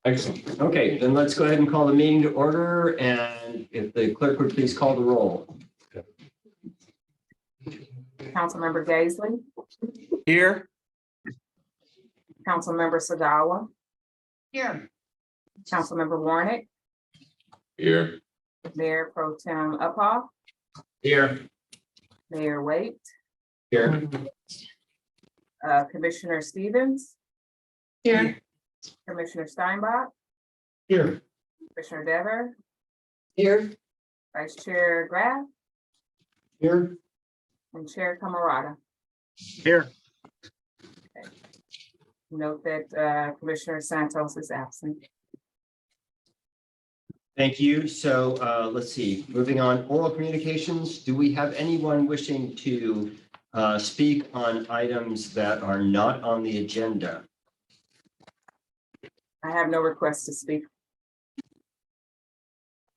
Excellent. Okay, then let's go ahead and call the meeting to order. And if the clerk would please call the roll. Councilmember Gaisley, Here. Councilmember Sagawa, Here. Councilmember Warnick, Here. Mayor Pro Tem Uphoff, Here. Mayor Waite, Here. Commissioner Stevens, Here. Commissioner Steinbach, Here. Commissioner Dever, Here. Vice Chair Graff, Here. and Chair Camerata. Here. Note that Commissioner Santos is absent. Thank you. So let's see, moving on, oral communications. Do we have anyone wishing to speak on items that are not on the agenda? I have no request to speak.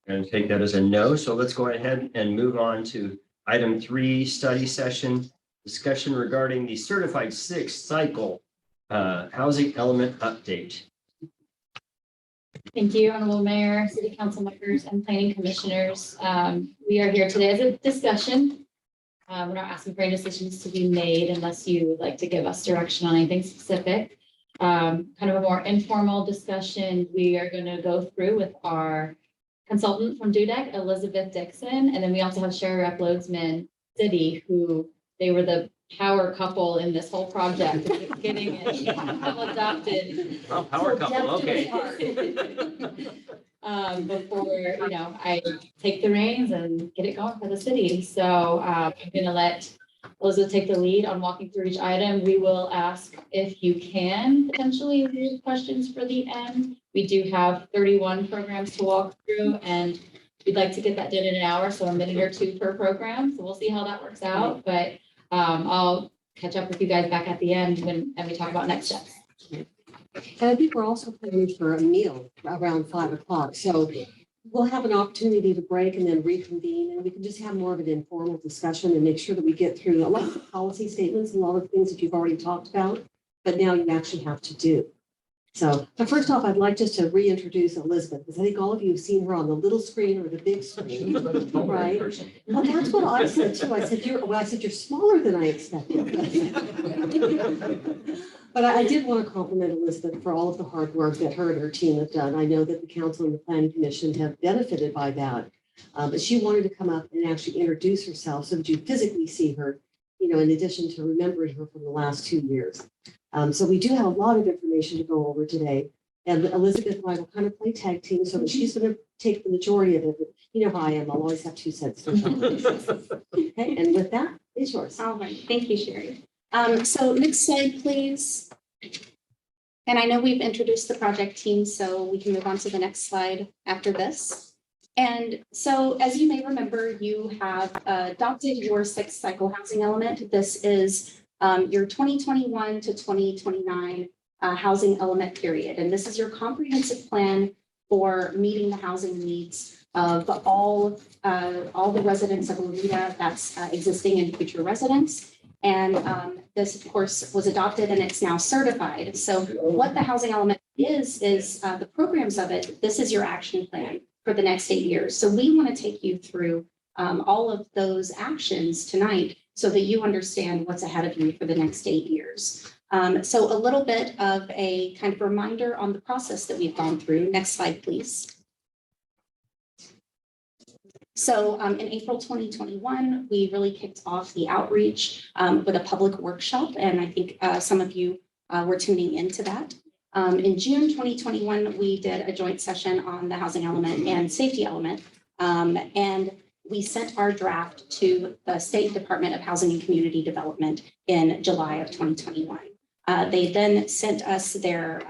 And take that as a no. So let's go ahead and move on to item 3, study session, discussion regarding the certified 6th cycle housing element update. Thank you, Honorable Mayor, City Council members, and Planning Commissioners. We are here today as a discussion. We're not asking for any decisions to be made unless you would like to give us direction on anything specific. Kind of a more informal discussion we are going to go through with our consultant from DUDEC, Elizabeth Dixon, and then we also have Sheriff Rep Loadsman City, who they were the power couple in this whole project, getting it all adopted. Oh, power couple, okay. Before, I take the reins and get it going for the city. So I'm gonna let Elizabeth take the lead on walking through each item. We will ask if you can potentially leave questions for the end. We do have 31 programs to walk through, and we'd like to get that done in an hour, so a minute or two per program. So we'll see how that works out, but I'll catch up with you guys back at the end and we talk about next steps. And I think we're also planning for a meal around 5 o'clock. So we'll have an opportunity to break and then reconvene, and we can just have more of an informal discussion and make sure that we get through a lot of the policy statements, a lot of things that you've already talked about, but now you actually have to do. So, but first off, I'd like just to reintroduce Elizabeth, because I think all of you have seen her on the little screen or the big screen, right? Well, that's what I said too. I said, you're smaller than I expected. But I did want to compliment Elizabeth for all of the hard work that her and her team have done. I know that the council and the planning commission have benefited by that. But she wanted to come up and actually introduce herself so that you physically see her, in addition to remembering her from the last 2 years. So we do have a lot of information to go over today. And Elizabeth and I will kind of play tag team so that she's going to take the majority of it. But you know how I am. I'll always have 2 cents. Okay, and with that, it's yours. All right, thank you, Sherry. So next slide, please. And I know we've introduced the project team, so we can move on to the next slide after this. And so, as you may remember, you have adopted your 6th cycle housing element. This is your 2021 to 2029 housing element period. And this is your comprehensive plan for meeting the housing needs of all the residents of Lomita that's existing and future residents. And this, of course, was adopted and it's now certified. So what the housing element is the programs of it. This is your action plan for the next 8 years. So we want to take you through all of those actions tonight so that you understand what's ahead of you for the next 8 years. So a little bit of a kind of reminder on the process that we've gone through. Next slide, please. So in April 2021, we really kicked off the outreach with a public workshop, and I think some of you were tuning into that. In June 2021, we did a joint session on the housing element and safety element, and we sent our draft to the State Department of Housing and Community Development in July of 2021. They then sent us their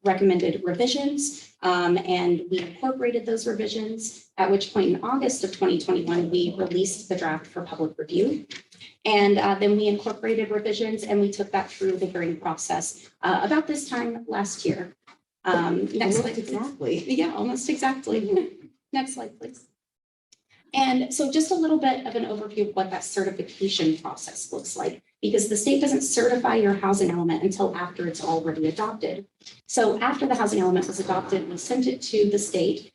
recommended revisions, and we incorporated those revisions, at which point in August of 2021, we released the draft for public review. And then we incorporated revisions and we took that through the hearing process about this time last year. Next slide. Exactly. Yeah, almost exactly. Next slide, please. And so just a little bit of an overview of what that certification process looks like. because the state doesn't certify your housing element until after it's already adopted. So after the housing element was adopted, we sent it to the state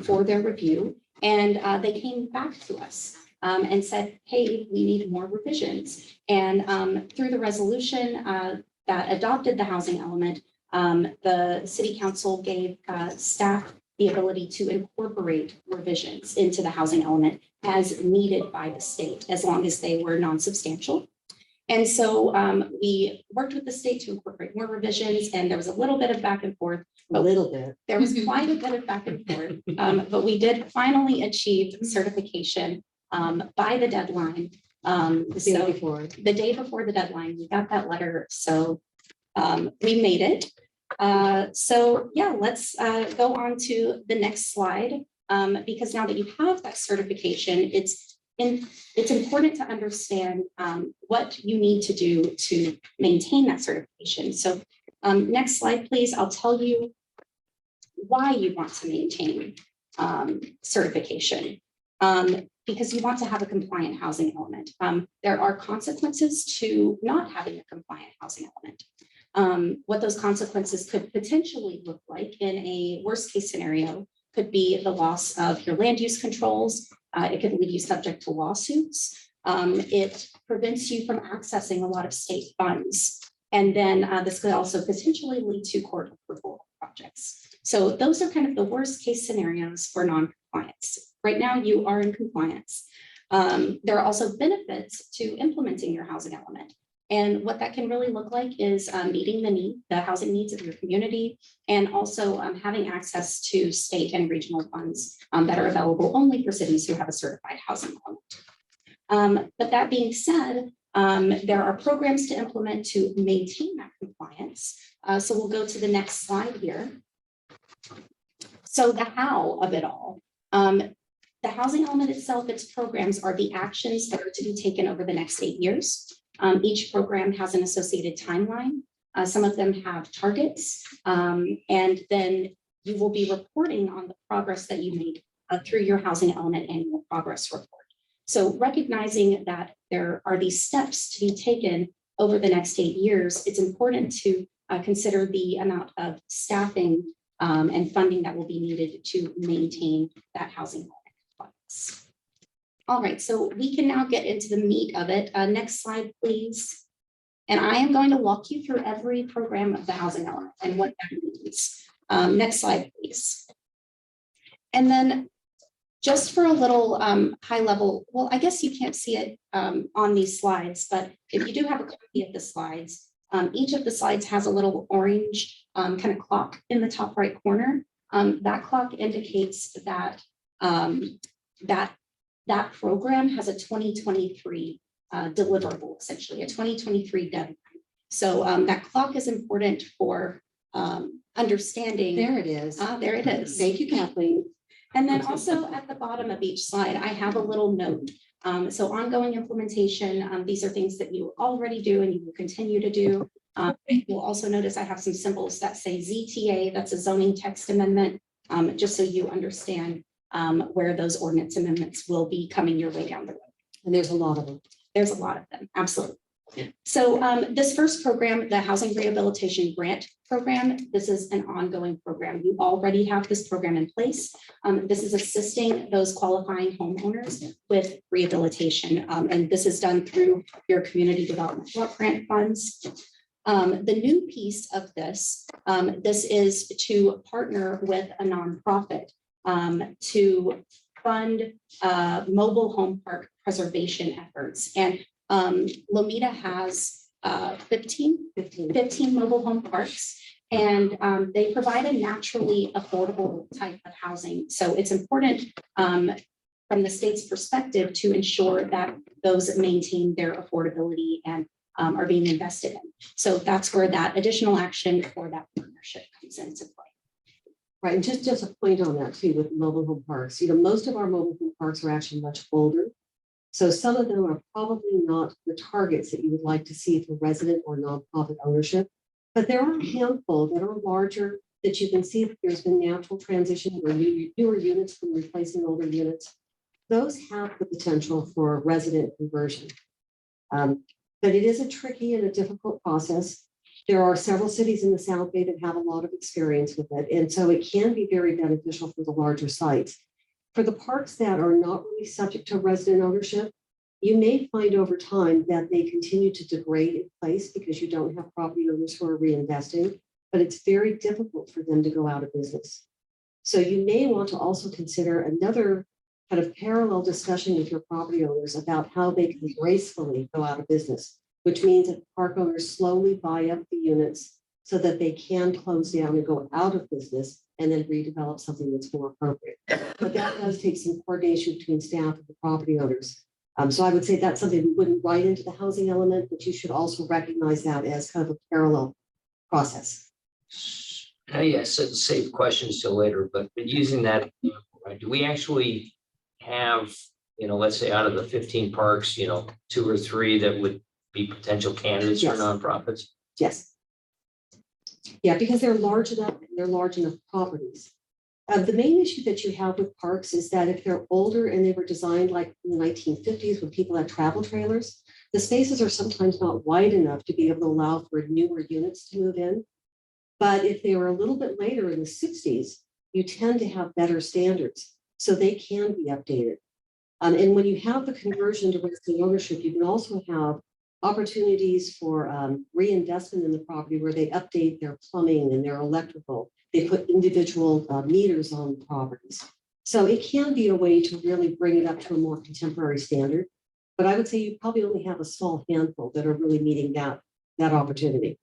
for their review, and they came back to us and said, hey, we need more revisions. And through the resolution that adopted the housing element, the city council gave staff the ability to incorporate revisions into the housing element as needed by the state, as long as they were non-substantial. And so we worked with the state to incorporate more revisions, and there was a little bit of back and forth. A little bit. There was quite a bit of back and forth, but we did finally achieve certification by the deadline. The day before the deadline, we got that letter, so we made it. So yeah, let's go on to the next slide, because now that you have that certification, it's important to understand what you need to do to maintain that certification. So next slide, please. I'll tell you why you want to maintain certification. Because you want to have a compliant housing element. There are consequences to not having a compliant housing element. What those consequences could potentially look like in a worst case scenario could be the loss of your land use controls. It could leave you subject to lawsuits. It prevents you from accessing a lot of state funds. And then this could also potentially lead to court approval projects. So those are kind of the worst case scenarios for non-compliance. Right now you are in compliance. There are also benefits to implementing your housing element. And what that can really look like is meeting the housing needs of your community, and also having access to state and regional funds that are available only for cities who have a certified housing element. But that being said, there are programs to implement to maintain that compliance. So we'll go to the next slide here. So the how of it all. The housing element itself, its programs are the actions that are to be taken over the next 8 years. Each program has an associated timeline. Some of them have targets, and then you will be reporting on the progress that you made through your housing element annual progress report. So recognizing that there are these steps to be taken over the next 8 years, it's important to consider the amount of staffing and funding that will be needed to maintain that housing element. All right, so we can now get into the meat of it. Next slide, please. And I am going to walk you through every program of the housing element and what that means. Next slide, please. And then just for a little high level, well, I guess you can't see it on these slides, but if you do have a copy of the slides, each of the slides has a little orange kind of clock in the top right corner. That clock indicates that that program has a 2023 deliverable, essentially a 2023 deadline. So that clock is important for understanding. There it is. There it is. Thank you, Kathleen. And then also at the bottom of each slide, I have a little note. So ongoing implementation, these are things that you already do and you will continue to do. You'll also notice I have some symbols that say ZTA, that's a zoning text amendment, just so you understand where those ordinance amendments will be coming your way down the road. And there's a lot of them. There's a lot of them, absolutely. So this first program, the Housing Rehabilitation Grant Program, this is an ongoing program. You already have this program in place. This is assisting those qualifying homeowners with rehabilitation. And this is done through your community development block grant funds. The new piece of this, this is to partner with a nonprofit to fund mobile home park preservation efforts. And Lomita has 15 mobile home parks, and they provide a naturally affordable type of housing. So it's important from the state's perspective to ensure that those maintain their affordability and are being invested in. So that's where that additional action for that partnership comes into play. Right, and just a point on that too with mobile home parks. You know, most of our mobile home parks are actually much older. So some of them are probably not the targets that you would like to see for resident or nonprofit ownership, but there are a handful that are larger that you can see that there's been natural transition or newer units from replacing older units. Those have the potential for resident conversion. But it is a tricky and a difficult process. There are several cities in the South Bay that have a lot of experience with it. And so it can be very beneficial for the larger sites. For the parks that are not really subject to resident ownership, you may find over time that they continue to degrade in place because you don't have property owners who are reinvesting, but it's very difficult for them to go out of business. So you may want to also consider another kind of parallel discussion with your property owners about how they can gracefully go out of business, which means that park owners slowly buy up the units so that they can close down and go out of business and then redevelop something that's more appropriate. But that does take some coordination between staff and the property owners. So I would say that's something we wouldn't write into the housing element, but you should also recognize that as kind of a parallel process. Yeah, save questions till later, but using that, right, do we actually have, let's say out of the 15 parks, 2 or 3 that would be potential candidates for Yes. nonprofits? Yes. Yeah, because they're large enough, they're large enough properties. The main issue that you have with parks is that if they're older and they were designed like in the 1950s when people had travel trailers, the spaces are sometimes not wide enough to be able to allow for newer units to move in. But if they were a little bit later in the 60s, you tend to have better standards, so they can be updated. And when you have the conversion to resident ownership, you can also have opportunities for reinvestment in the property where they update their plumbing and their electrical. They put individual meters on the properties. So it can be a way to really bring it up to a more contemporary standard. But I would say you probably only have a small handful that are really meeting that opportunity.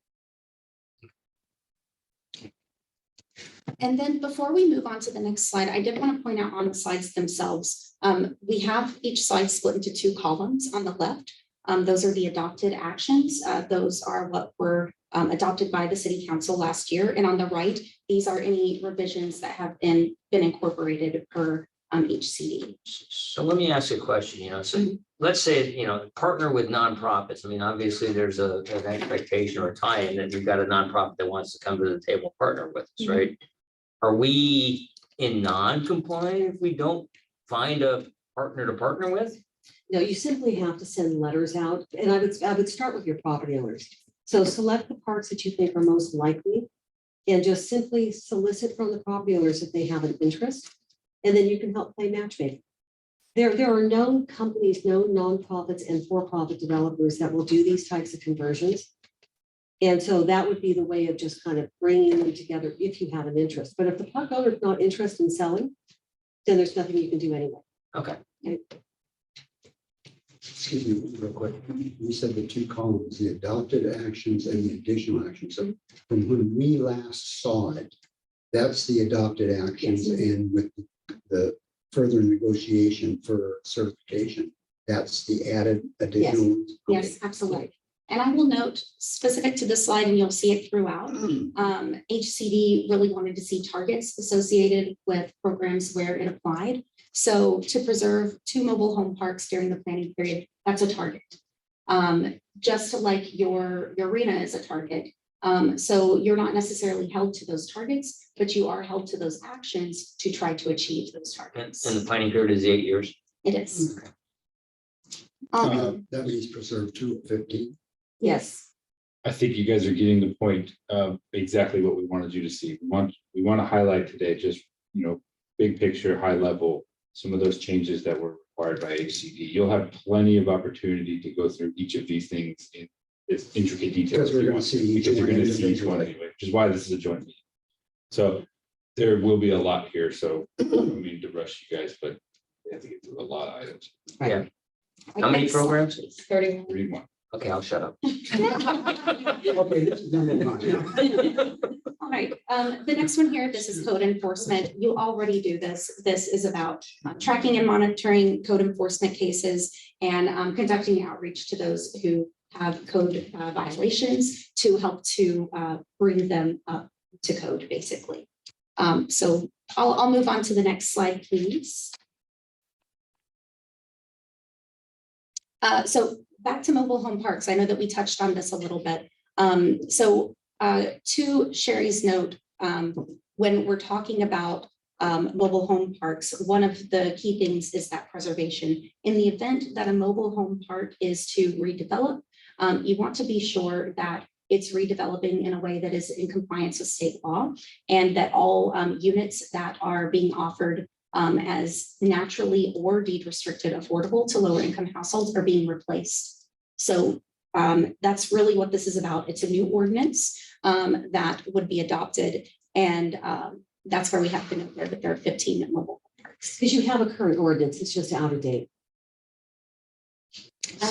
And then before we move on to the next slide, I did want to point out on the slides themselves, we have each slide split into 2 columns. On the left, those are the adopted actions. Those are what were adopted by the city council last year. And on the right, these are any revisions that have been incorporated per each CD. So let me ask you a question, so let's say, partner with nonprofits. I mean, obviously there's an expectation or a tie-in that you've got a nonprofit that wants to come to the table and partner with us, right? Are we in non-compliant if we don't find a partner to partner with? No, you simply have to send letters out, and I would start with your property owners. So select the parks that you think are most likely, and just simply solicit from the property owners if they have an interest, and then you can help play matchmaker. There are known companies, known nonprofits and for-profit developers that will do these types of conversions. And so that would be the way of just kind of bringing them together if you have an interest. But if the park owner is not interested in selling, then there's nothing you can do anyway. Okay. Excuse me, real quick. You said the 2 columns, the adopted actions and the additional actions. So from when we last saw it, that's the adopted actions, Yes. and with the further negotiation for certification, that's the added additional. ones? Okay. Yes, absolutely. And I will note specific to this slide, and you'll see it throughout. HCD really wanted to see targets associated with programs where it applied. So to preserve 2 mobile home parks during the planning period, that's a target. Just like your arena is a target. So you're not necessarily held to those targets, but you are held to those actions to try to achieve those targets. And the planning period is 8 years. It is. That means preserve 2 of 15. Yes. I think you guys are getting the point of exactly what we wanted you to see. We want to highlight today, just, big picture, high level, some of those changes that were required by HCD. You'll have plenty of opportunity to go through each of these things in its intricate details. Because we're if you gonna want to, see each because you're one going to see each one individually. anyway, which is why this is a joint meeting. So there will be a lot here. So I don't mean to rush you guys, but we have to get through a lot of items. Yeah. How many programs? 31. 31. Okay, I'll shut up. Okay, this is number 1. All right, the next one here, this is code enforcement. You already do this. This is about tracking and monitoring code enforcement cases and conducting outreach to those who have code violations to help to bring them up to code, basically. So I'll move on to the next slide, please. So back to mobile home parks. I know that we touched on this a little bit. To Sherry's note, when we're talking about mobile home parks, one of the key things is that preservation. In the event that a mobile home park is to redevelop, you want to be sure that it's redeveloping in a way that is in compliance with state law, and that all units that are being offered as naturally or deed restricted affordable to lower income households are being replaced. So that's really what this is about. It's a new ordinance that would be adopted, and that's where we have to note there that there are 15 mobile parks. Because you have a current ordinance, it's just out of date.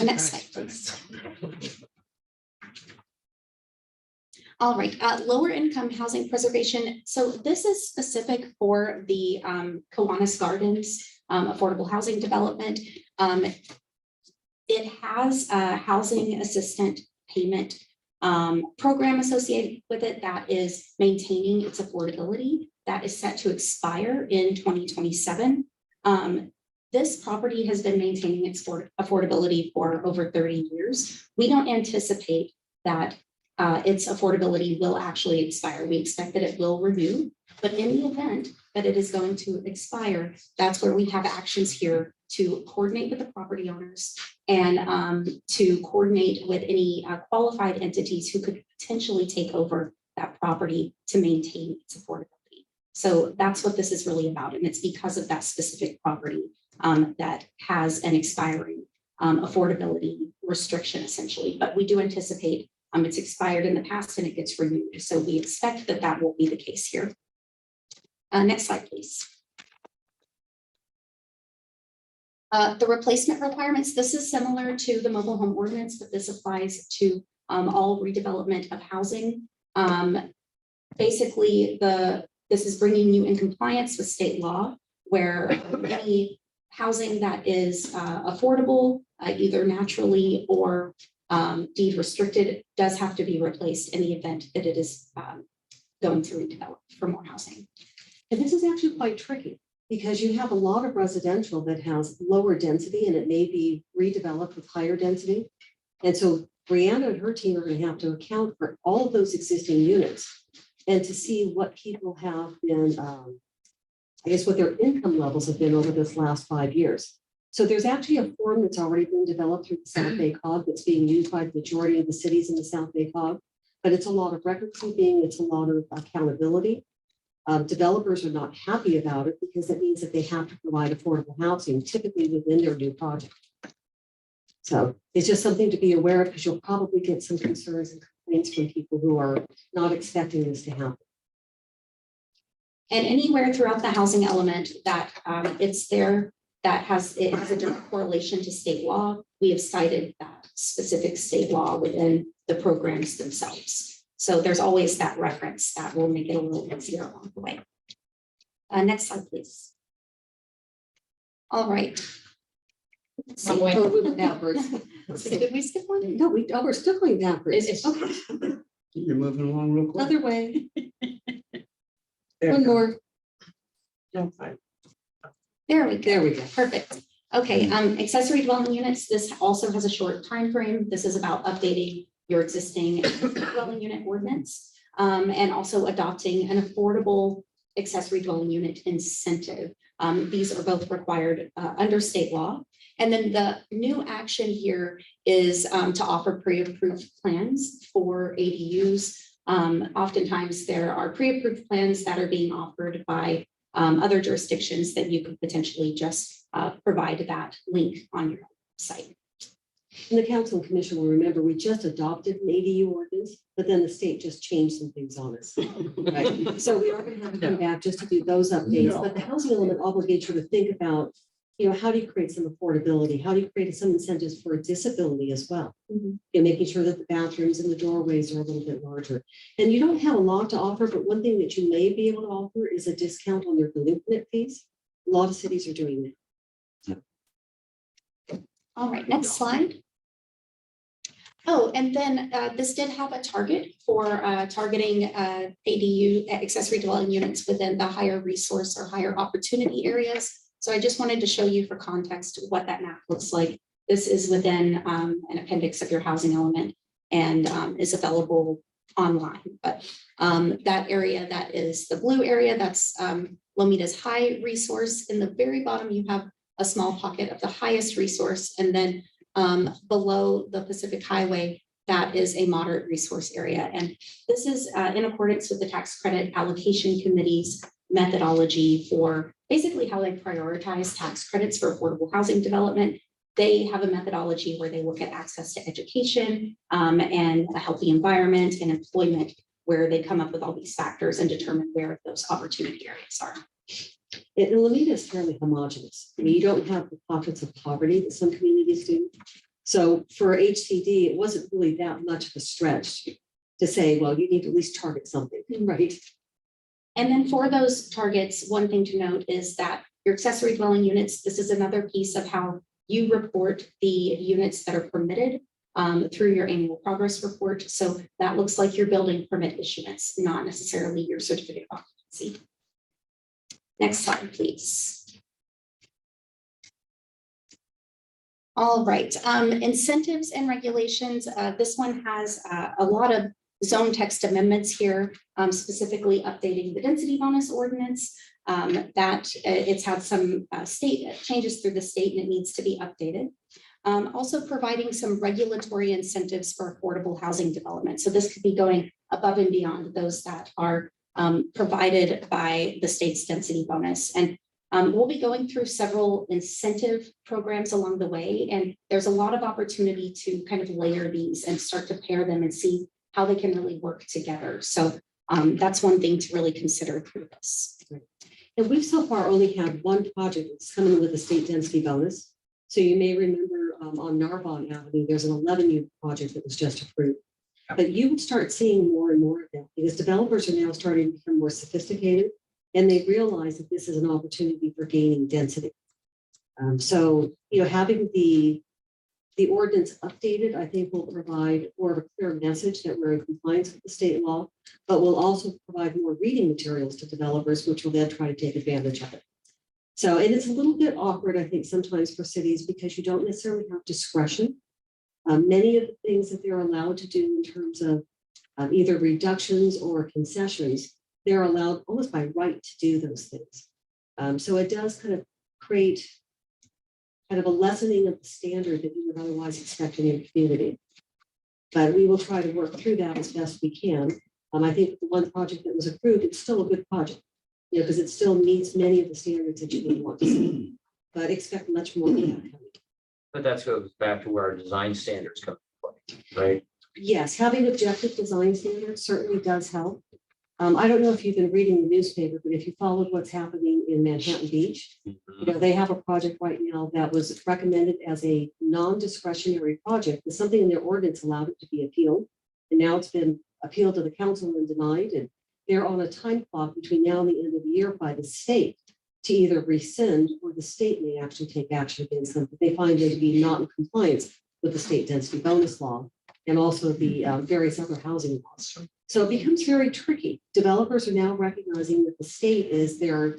Next slide, please. All right, lower income housing preservation. So this is specific for the Kiwanis Gardens affordable housing development. It has a housing assistant payment program associated with it that is maintaining its affordability. That is set to expire in 2027. This property has been maintaining its affordability for over 30 years. We don't anticipate that its affordability will actually expire. We expect that it will renew, but in the event that it is going to expire, that's where we have actions here to coordinate with the property owners and to coordinate with any qualified entities who could potentially take over that property to maintain its affordability. So that's what this is really about. And it's because of that specific property that has an expiring affordability restriction essentially, but we do anticipate it's expired in the past and it gets renewed. So we expect that that will be the case here. Next slide, please. The replacement requirements, this is similar to the mobile home ordinance, but this applies to all redevelopment of housing. Basically, this is bringing you in compliance with state law, where any housing that is affordable, either naturally or deed restricted, does have to be replaced in the event that it is going to redevelop for more housing. And this is actually quite tricky because you have a lot of residential that has lower density and it may be redeveloped with higher density. And so Brianna and her team are going to have to account for all of those existing units and to see what people have been, I guess what their income levels have been over this last 5 years. So there's actually a form that's already been developed through the South Bay Cog that's being used by the majority of the cities in the South Bay Cog, but it's a lot of record keeping, it's a lot of accountability. Developers are not happy about it because it means that they have to provide affordable housing, typically within their new project. So it's just something to be aware of because you'll probably get some concerns and complaints from people who are not expecting this to happen. And anywhere throughout the housing element that it's there, that it has a direct correlation to state law, we have cited that specific state law within the programs themselves. So there's always that reference that will make it a little easier along the way. Next slide, please. All right. Let's see. Oh, we went backwards. Did we skip one? No, we're still going backwards. It's- Okay, You're moving along real quick. other way. One more. There we go. There we go. Perfect. Okay, accessory dwelling units, this also has a short time frame. This is about updating your existing dwelling unit ordinance and also adopting an affordable accessory dwelling unit incentive. These are both required under state law. And then the new action here is to offer pre-approved plans for ADUs. Oftentimes there are pre-approved plans that are being offered by other jurisdictions that you could potentially just provide that link on your site. And the council and commission will remember, we just adopted an ADU ordinance, but then the state just changed some things on us. Right? So we are going to have to come back just to do those updates, but the housing element obligates you to think about, how do you create some affordability? How do you create some incentives for disability as well? Mhm. And making sure that the bathrooms and the doorways are a little bit larger. And you don't have a lot to offer, but one thing that you may be able to offer is a discount on their delinquent fees. A lot of cities are doing that. All right, next slide. Oh, and then this did have a target for targeting ADU accessory dwelling units within the higher resource or higher opportunity areas. So I just wanted to show you for context what that map looks like. This is within an appendix of your housing element and is available online. But that area, that is the blue area, that's Lomita's high resource. In the very bottom, you have a small pocket of the highest resource. And then below the Pacific Highway, that is a moderate resource area. And this is in accordance with the tax credit allocation committee's methodology for basically how they prioritize tax credits for affordable housing development. They have a methodology where they look at access to education and a healthy environment and employment, where they come up with all these factors and determine where those opportunity areas are. And Lomita is fairly homogeneous. I mean, you don't have the pockets of poverty that some communities do. So for HCD, it wasn't really that much of a stretch to say, well, you need to at least target something, right? And then for those targets, one thing to note is that your accessory dwelling units, this is another piece of how you report the units that are permitted through your annual progress report. So that looks like your building permit issuance, not necessarily your certificate of occupancy. Next slide, please. All right, incentives and regulations. This one has a lot of zone text amendments here, specifically updating the density bonus ordinance. That it's had some state changes through the state and it needs to be updated. Also providing some regulatory incentives for affordable housing development. So this could be going above and beyond those that are provided by the state's density bonus. And we'll be going through several incentive programs along the way. And there's a lot of opportunity to kind of layer these and start to pair them and see how they can really work together. So that's one thing to really consider through this. And we've so far only had one project that's coming with a state density bonus. So you may remember on Narbonne Avenue, there's an 11-unit project that was just approved. But you would start seeing more and more of that because developers are now starting to become more sophisticated and they realize that this is an opportunity for gaining density. So, having the ordinance updated, I think will provide more of a clear message that we're in compliance with the state law, but will also provide more reading materials to developers, which will then try to take advantage of it. So, and it's a little bit awkward, I think, sometimes for cities because you don't necessarily have discretion. Many of the things that they're allowed to do in terms of either reductions or concessions, they're allowed almost by right to do those things. So it does kind of create kind of a lessening of the standard that you would otherwise expect in your community. But we will try to work through that as best we can. I think the one project that was approved, it's still a good project, because it still meets many of the standards that you would want to see. But expect much more of that coming. But that goes back to where our design standards come into play, right? Yes, having objective design standards certainly does help. I don't know if you've been reading the newspaper, but if you followed what's happening in Manhattan Beach, they have a project right now that was recommended as a non-discretionary project. There's something in their ordinance allowed it to be appealed. And now it's been appealed to the council and denied. And they're on a time clock between now and the end of the year by the state to either rescind or the state may actually take action against them. But they find them to be not in compliance with the state density bonus law and also the various other housing laws. So it becomes very tricky. Developers are now recognizing that the state is their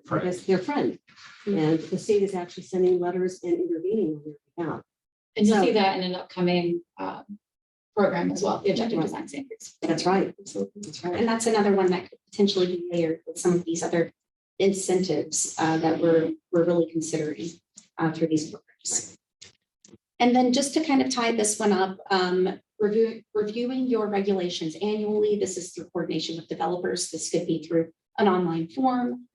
friend. And the state is actually sending letters and intervening on their behalf. And you'll So- see that in an upcoming program as well, the objective design standards. That's right. Absolutely. That's right. And that's another one that could potentially be layered with some of these other incentives that we're really considering through these programs. And then just to kind of tie this one up, reviewing your regulations annually. This is through coordination with developers. This could be through an online form,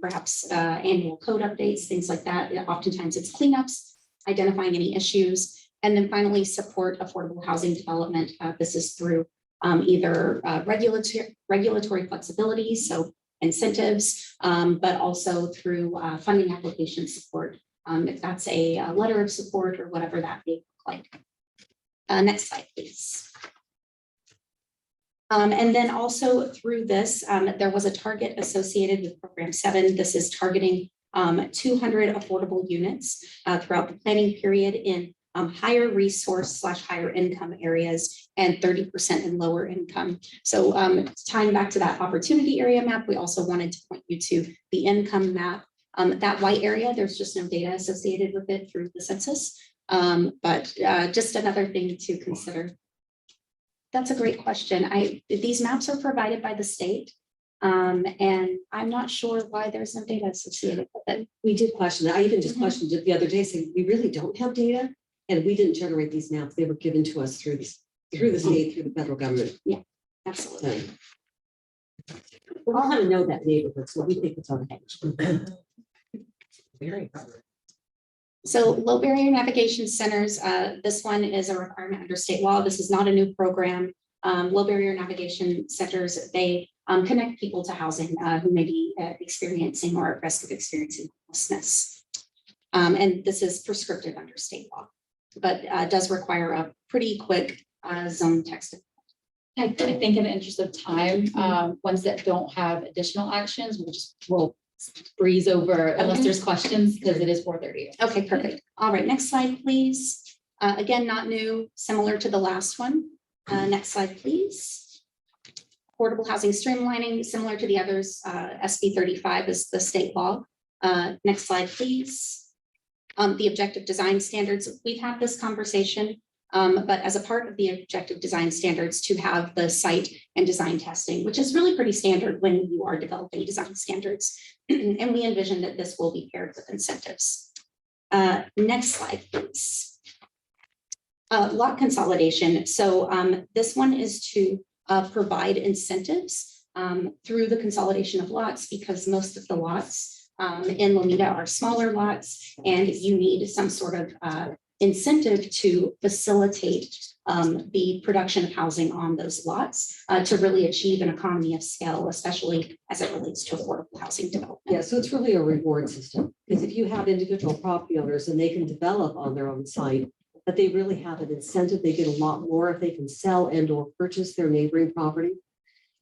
perhaps annual code updates, things like that. Oftentimes it's cleanups, identifying any issues, and then finally support affordable housing development. This is through either regulatory flexibility, so incentives, but also through funding application support, if that's a letter of support or whatever that may look like. Next slide, please. And then also through this, there was a target associated with program 7. This is targeting 200 affordable units throughout the planning period in higher resource / higher income areas and 30% in lower income. So tying back to that opportunity area map, we also wanted to point you to the income map. That white area, there's just no data associated with it through the census, but just another thing to consider. That's a great question. These maps are provided by the state, and I'm not sure why there's no data associated with it. We did question that. I even just questioned it the other day, saying we really don't have data. And we didn't generate these maps. They were given to us through the state, through the federal government. Absolutely. So we all kind of know that neighborhood, so we think it's okay. Very. So low barrier navigation centers, this one is a requirement under state law. This is not a new program. Low barrier navigation centers, they connect people to housing who may be experiencing or at risk of experiencing homelessness. And this is prescriptive under state law, but does require a pretty quick zone text. I think in the interest of time, ones that don't have additional actions, we'll breeze over unless there's questions, because it is 4:30. Okay, perfect. All right, next slide, please. Again, not new, similar to the last one. Next slide, please. Affordable housing streamlining, similar to the others. SB 35 is the state law. Next slide, please. The objective design standards, we've had this conversation, but as a part of the objective design standards to have the site and design testing, which is really pretty standard when you are developing design standards. And we envision that this will be paired with incentives. Next slide, please. Lot consolidation. So this one is to provide incentives through the consolidation of lots, because most of the lots in Lomita are smaller lots, and you need some sort of incentive to facilitate the production of housing on those lots to really achieve an economy of scale, especially as it relates to affordable housing development. Yeah, so it's really a reward system, because if you have individual property owners and they can develop on their own site, but they really have an incentive, they get a lot more if they can sell and or purchase their neighboring property.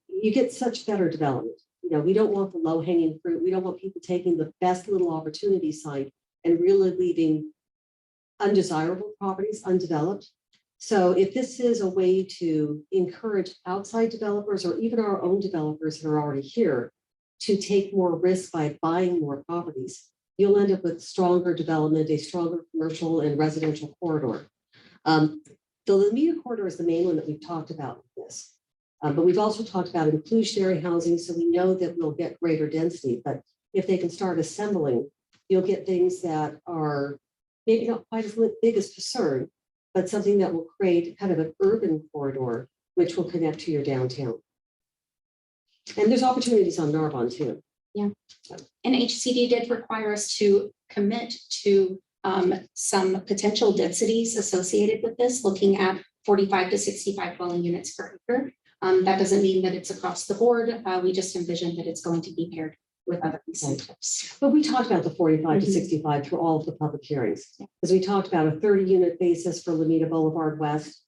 You get such better development. You know, we don't want the low hanging fruit. We don't want people taking the best little opportunity site and really leaving undesirable properties undeveloped. So if this is a way to encourage outside developers or even our own developers that are already here to take more risk by buying more properties, you'll end up with stronger development, a stronger commercial and residential corridor. The Lomita corridor is the main one that we've talked about with this. But we've also talked about inclusionary housing, so we know that we'll get greater density. But if they can start assembling, you'll get things that are maybe not quite as big as Passern, but something that will create kind of an urban corridor, which will connect to your downtown. And there's opportunities on Narbonne too. And HCD did require us to commit to some potential densities associated with this, looking at 45 to 65 dwelling units per acre. That doesn't mean that it's across the board. We just envision that it's going to be paired with other incentives. But we talked about the 45 to 65 through all of the public hearings, because we talked about a 30-unit basis for Lomita Boulevard West.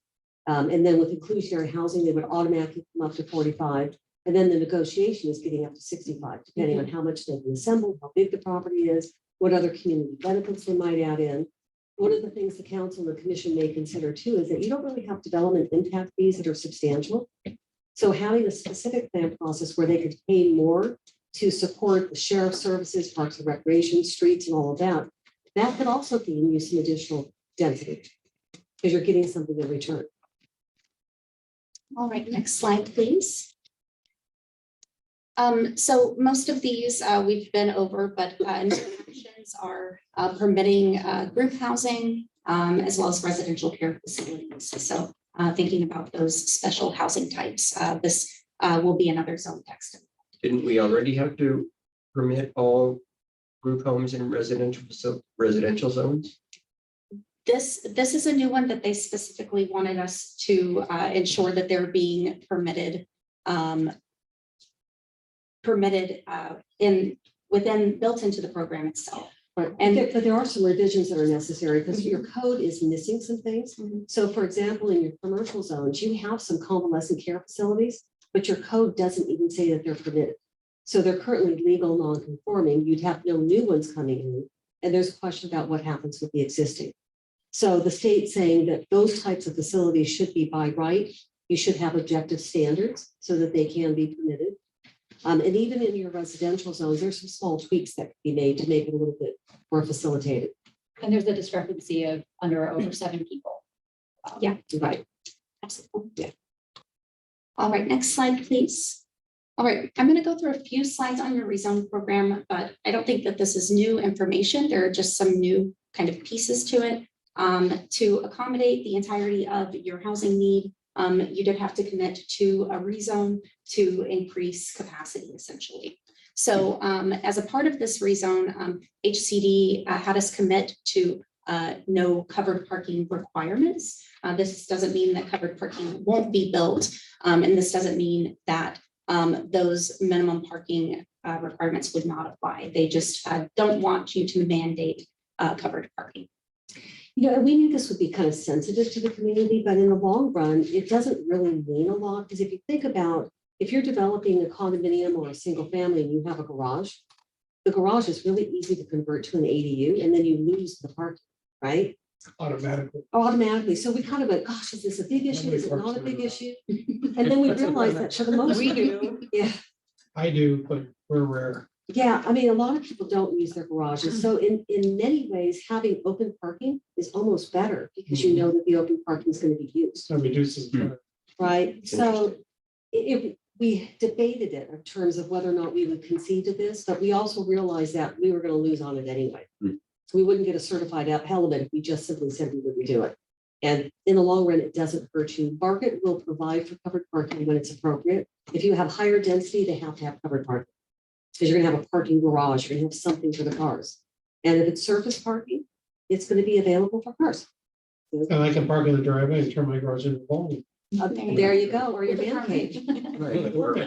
And then with inclusionary housing, they would automatically come up to 45. And then the negotiation is getting up to 65, depending on how much they can assemble, how big the property is, what other community benefits they might add in. One of the things the council and the commission may consider too is that you don't really have development impact fees that are substantial. So having a specific plan process where they could pay more to support the sheriff's services, parks and recreation, streets and all of that, that could also gain you some additional density because you're getting something in return. All right, next slide, please. So most of these we've been over, but interactions are permitting group housing as well as residential care facilities. So thinking about those special housing types, this will be another zone text. Didn't we already have to permit all group homes in residential zones? This is a new one that they specifically wanted us to ensure that they're being permitted built into the program itself. But there are some revisions that are necessary because your code is missing some things. So for example, in your commercial zones, you have some convalescent care facilities, but your code doesn't even say that they're permitted. So they're currently legal non-conforming. You'd have no new ones coming in. And there's a question about what happens with the existing. So the state saying that those types of facilities should be by right. You should have objective standards so that they can be permitted. And even in your residential zones, there's some small tweaks that can be made to make it a little bit more facilitated. And there's a discrepancy of under or over 7 people. Yeah, Right. absolutely. Yeah. All right, next slide, please. All right, I'm going to go through a few slides on your rezone program, but I don't think that this is new information. There are just some new kind of pieces to it. To accommodate the entirety of your housing need, you did have to commit to a rezone to increase capacity essentially. So as a part of this rezone, HCD had us commit to no covered parking requirements. This doesn't mean that covered parking won't be built. And this doesn't mean that those minimum parking requirements would not apply. They just don't want you to mandate covered parking. You know, we knew this would be kind of sensitive to the community, but in the long run, it doesn't really mean a lot. Because if you think about, if you're developing a condominium or a single family and you have a garage, the garage is really easy to convert to an ADU and then you lose the parking, right? Automatically. So we kind of went, gosh, is this a big issue? Is it not a big issue? And then we realized that for the most We part, do. yeah. I do, but we're rare. Yeah, I mean, a lot of people don't use their garages. So in many ways, having open parking is almost better because you know that the open parking is going to be used, So reduces. right? So if we debated it in terms of whether or not we would concede to this, but we also realized that we were going to lose on it anyway. We wouldn't get a certified element if we just simply said we wouldn't do it. And in the long run, it doesn't hurt you. Market will provide for covered parking when it's appropriate. If you have higher density, they have to have covered parking. Because you're gonna have a parking garage, you're gonna have something for the cars. And if it's surface parking, it's gonna be available for cars. And I can park in the driveway and turn my garage into a bowling. There you go, or your man cave. Right, or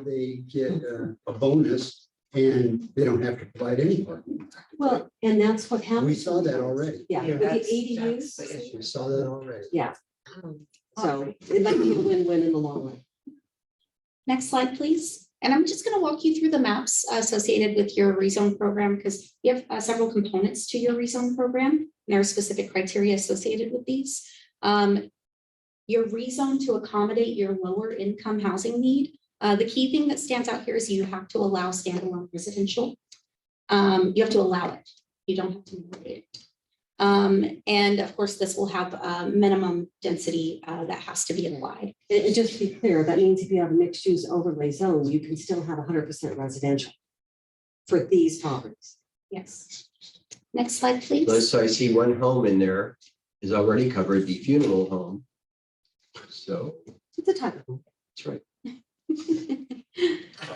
they get a bonus and they don't have to provide any parking. Well, and that's what happens. We saw that already. Yeah, with the ADUs, We saw that already. yeah. So it might be a win-win in the long run. Next slide, please. And I'm just going to walk you through the maps associated with your rezone program because you have several components to your rezone program. And there are specific criteria associated with these. Your rezone to accommodate your lower income housing need. The key thing that stands out here is you have to allow standalone residential. You have to allow it. You don't have to mandate it. And of course, this will have a minimum density that has to be applied. And just to be clear, that means if you have a mixed use overlay zone, you can still have 100% residential for these properties. Yes. Next slide, please. So I see one home in there is already covered, the funeral home. So It's a type of home. that's right.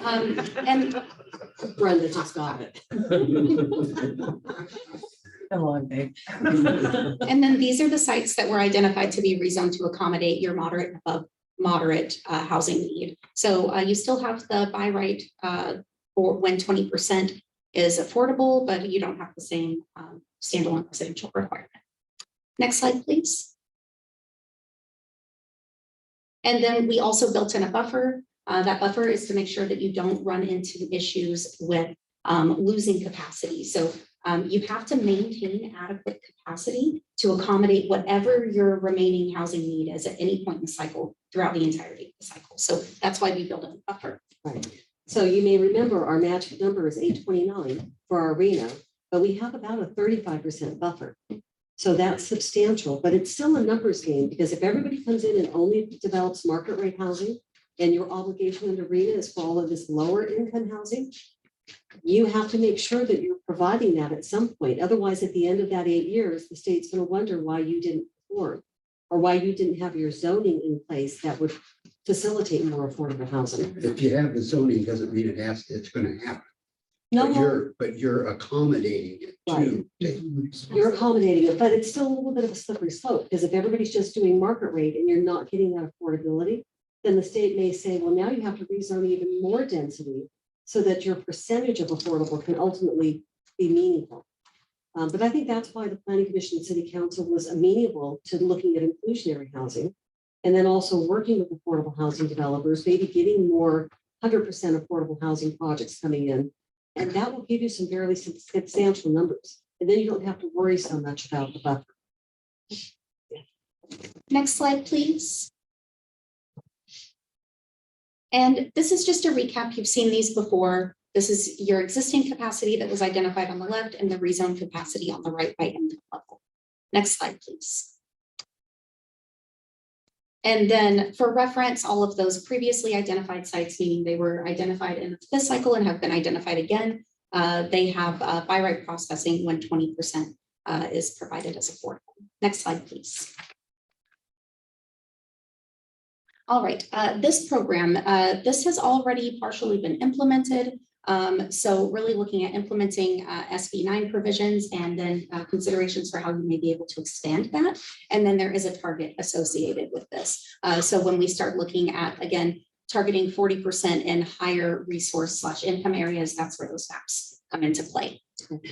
And Brenda just got it. Come on, babe. And then these are the sites that were identified to be rezoned to accommodate your moderate and above moderate housing need. So you still have the buy right for when 20% is affordable, but you don't have the same standalone residential requirement. Next slide, please. And then we also built in a buffer. That buffer is to make sure that you don't run into issues with losing capacity. So you have to maintain adequate capacity to accommodate whatever your remaining housing need is at any point in the cycle throughout the entirety of the cycle. So that's why we build in a buffer. Right. So you may remember our match number is 829 for our arena, but we have about a 35% buffer. So that's substantial, but it's still a numbers game because if everybody comes in and only develops market rate housing and your obligation under arena is for all of this lower income housing, you have to make sure that you're providing that at some point. Otherwise, at the end of that 8 years, the state's going to wonder why you didn't perform or why you didn't have your zoning in place that would facilitate more affordable housing. If you have the zoning, doesn't mean it's gonna happen. No, But you're accommodating it to. you're accommodating it, but it's still a little bit of a slippery slope because if everybody's just doing market rate and you're not getting that affordability, then the state may say, well, now you have to rezone even more density so that your percentage of affordable can ultimately be meaningful. But I think that's why the Planning Commission and City Council was amenable to looking at inclusionary housing and then also working with affordable housing developers, maybe getting more 100% affordable housing projects coming in. And that will give you some fairly substantial numbers. And then you don't have to worry so much about the buffer. Next slide, please. And this is just a recap. You've seen these before. This is your existing capacity that was identified on the left and the rezone capacity on the right by income level. Next slide, please. And then for reference, all of those previously identified sites, meaning they were identified in this cycle and have been identified again, they have by right processing when 20% is provided as affordable. Next slide, please. All right, this program, this has already partially been implemented. So really looking at implementing SB 9 provisions and then considerations for how you may be able to expand that. And then there is a target associated with this. So when we start looking at, again, targeting 40% in higher resource/income areas, that's where those maps come into play.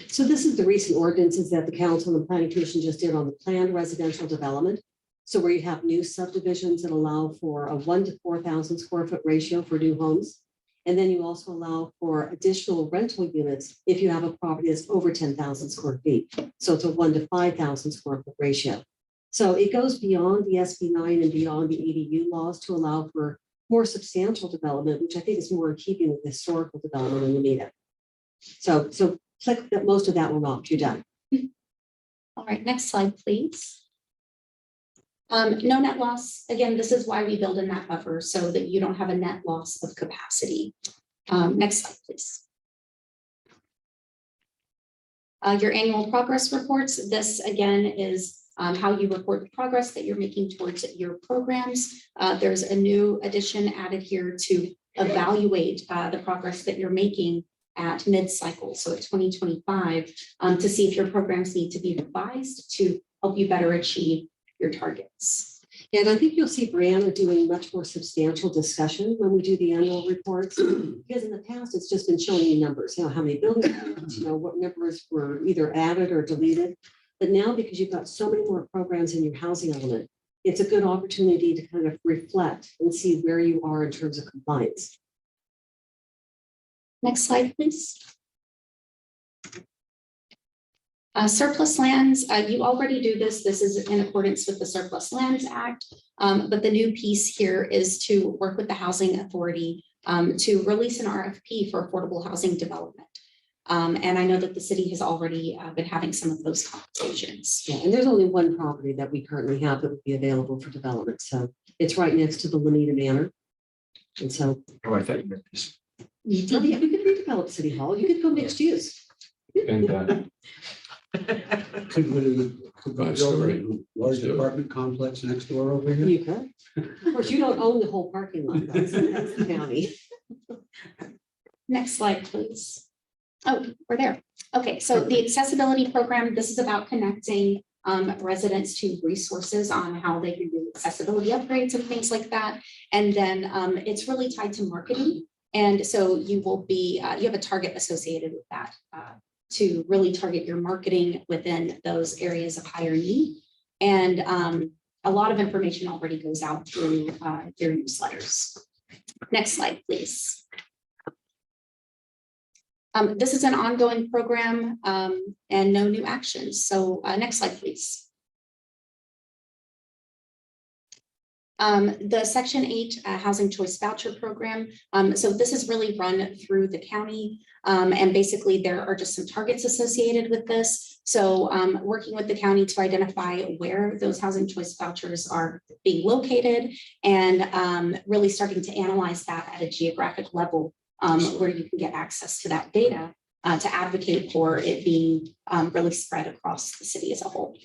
So this is the recent ordinances that the council and the planning commission just did on the planned residential development. So where you have new subdivisions that allow for a 1 to 4,000 square foot ratio for new homes. And then you also allow for additional rental units if you have a property that's over 10,000 square feet. So it's a 1 to 5,000 square foot ratio. So it goes beyond the SB 9 and beyond the ADU laws to allow for more substantial development, which I think is more in keeping with historical development in Lomita. So click that, most of that will not, you're done. All right, next slide, please. No net loss. Again, this is why we build in that buffer so that you don't have a net loss of capacity. Next slide, please. Your annual progress reports. This again is how you report the progress that you're making towards your programs. There's a new addition added here to evaluate the progress that you're making at mid-cycle, so at 2025, to see if your programs need to be revised to help you better achieve your targets. And I think you'll see Brianna doing much more substantial discussion when we do the annual reports, because in the past, it's just been showing you numbers, you know, how many buildings, you know, what numbers were either added or deleted. But now, because you've got so many more programs in your housing element, it's a good opportunity to kind of reflect and see where you are in terms of compliance. Next slide, please. Surplus lands, you already do this. This is in accordance with the Surplus Lands Act. But the new piece here is to work with the Housing Authority to release an RFP for affordable housing development. And I know that the city has already been having some of those conversations. Yeah, and there's only one property that we currently have that would be available for development. So it's right next to the Lomita Manor. And so Oh, I thought you meant this. you could redevelop City Hall. You could go mixed use. And Could we build a large apartment complex next door over here? You could. Of course, you don't own the whole parking lot. That's the county. Next slide, please. Oh, we're there. Okay, so the accessibility program, this is about connecting residents to resources on how they can do accessibility upgrades and things like that. And then it's really tied to marketing. And so you will be, you have a target associated with that to really target your marketing within those areas of higher need. And a lot of information already goes out through your newsletters. Next slide, please. This is an ongoing program and no new actions. So next slide, please. The Section 8 Housing Choice Voucher Program. So this is really run through the county. And basically there are just some targets associated with this. So working with the county to identify where those housing choice vouchers are being located and really starting to analyze that at a geographic level where you can get access to that data to advocate for it being really spread across the city as a whole.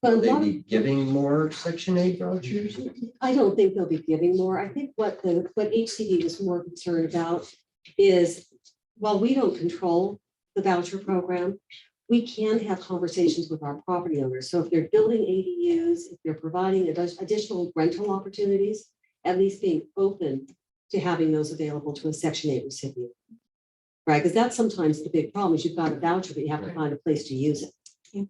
Will they be giving more Section 8 vouchers? I don't think they'll be giving more. I think what HCD was more concerned about is, while we don't control the voucher program, we can have conversations with our property owners. So if they're building ADUs, if they're providing additional rental opportunities, at least being open to having those available to a Section 8 recipient. Right, because that's sometimes the big problem is you've got a voucher, but you have to find a place to use it. Yeah.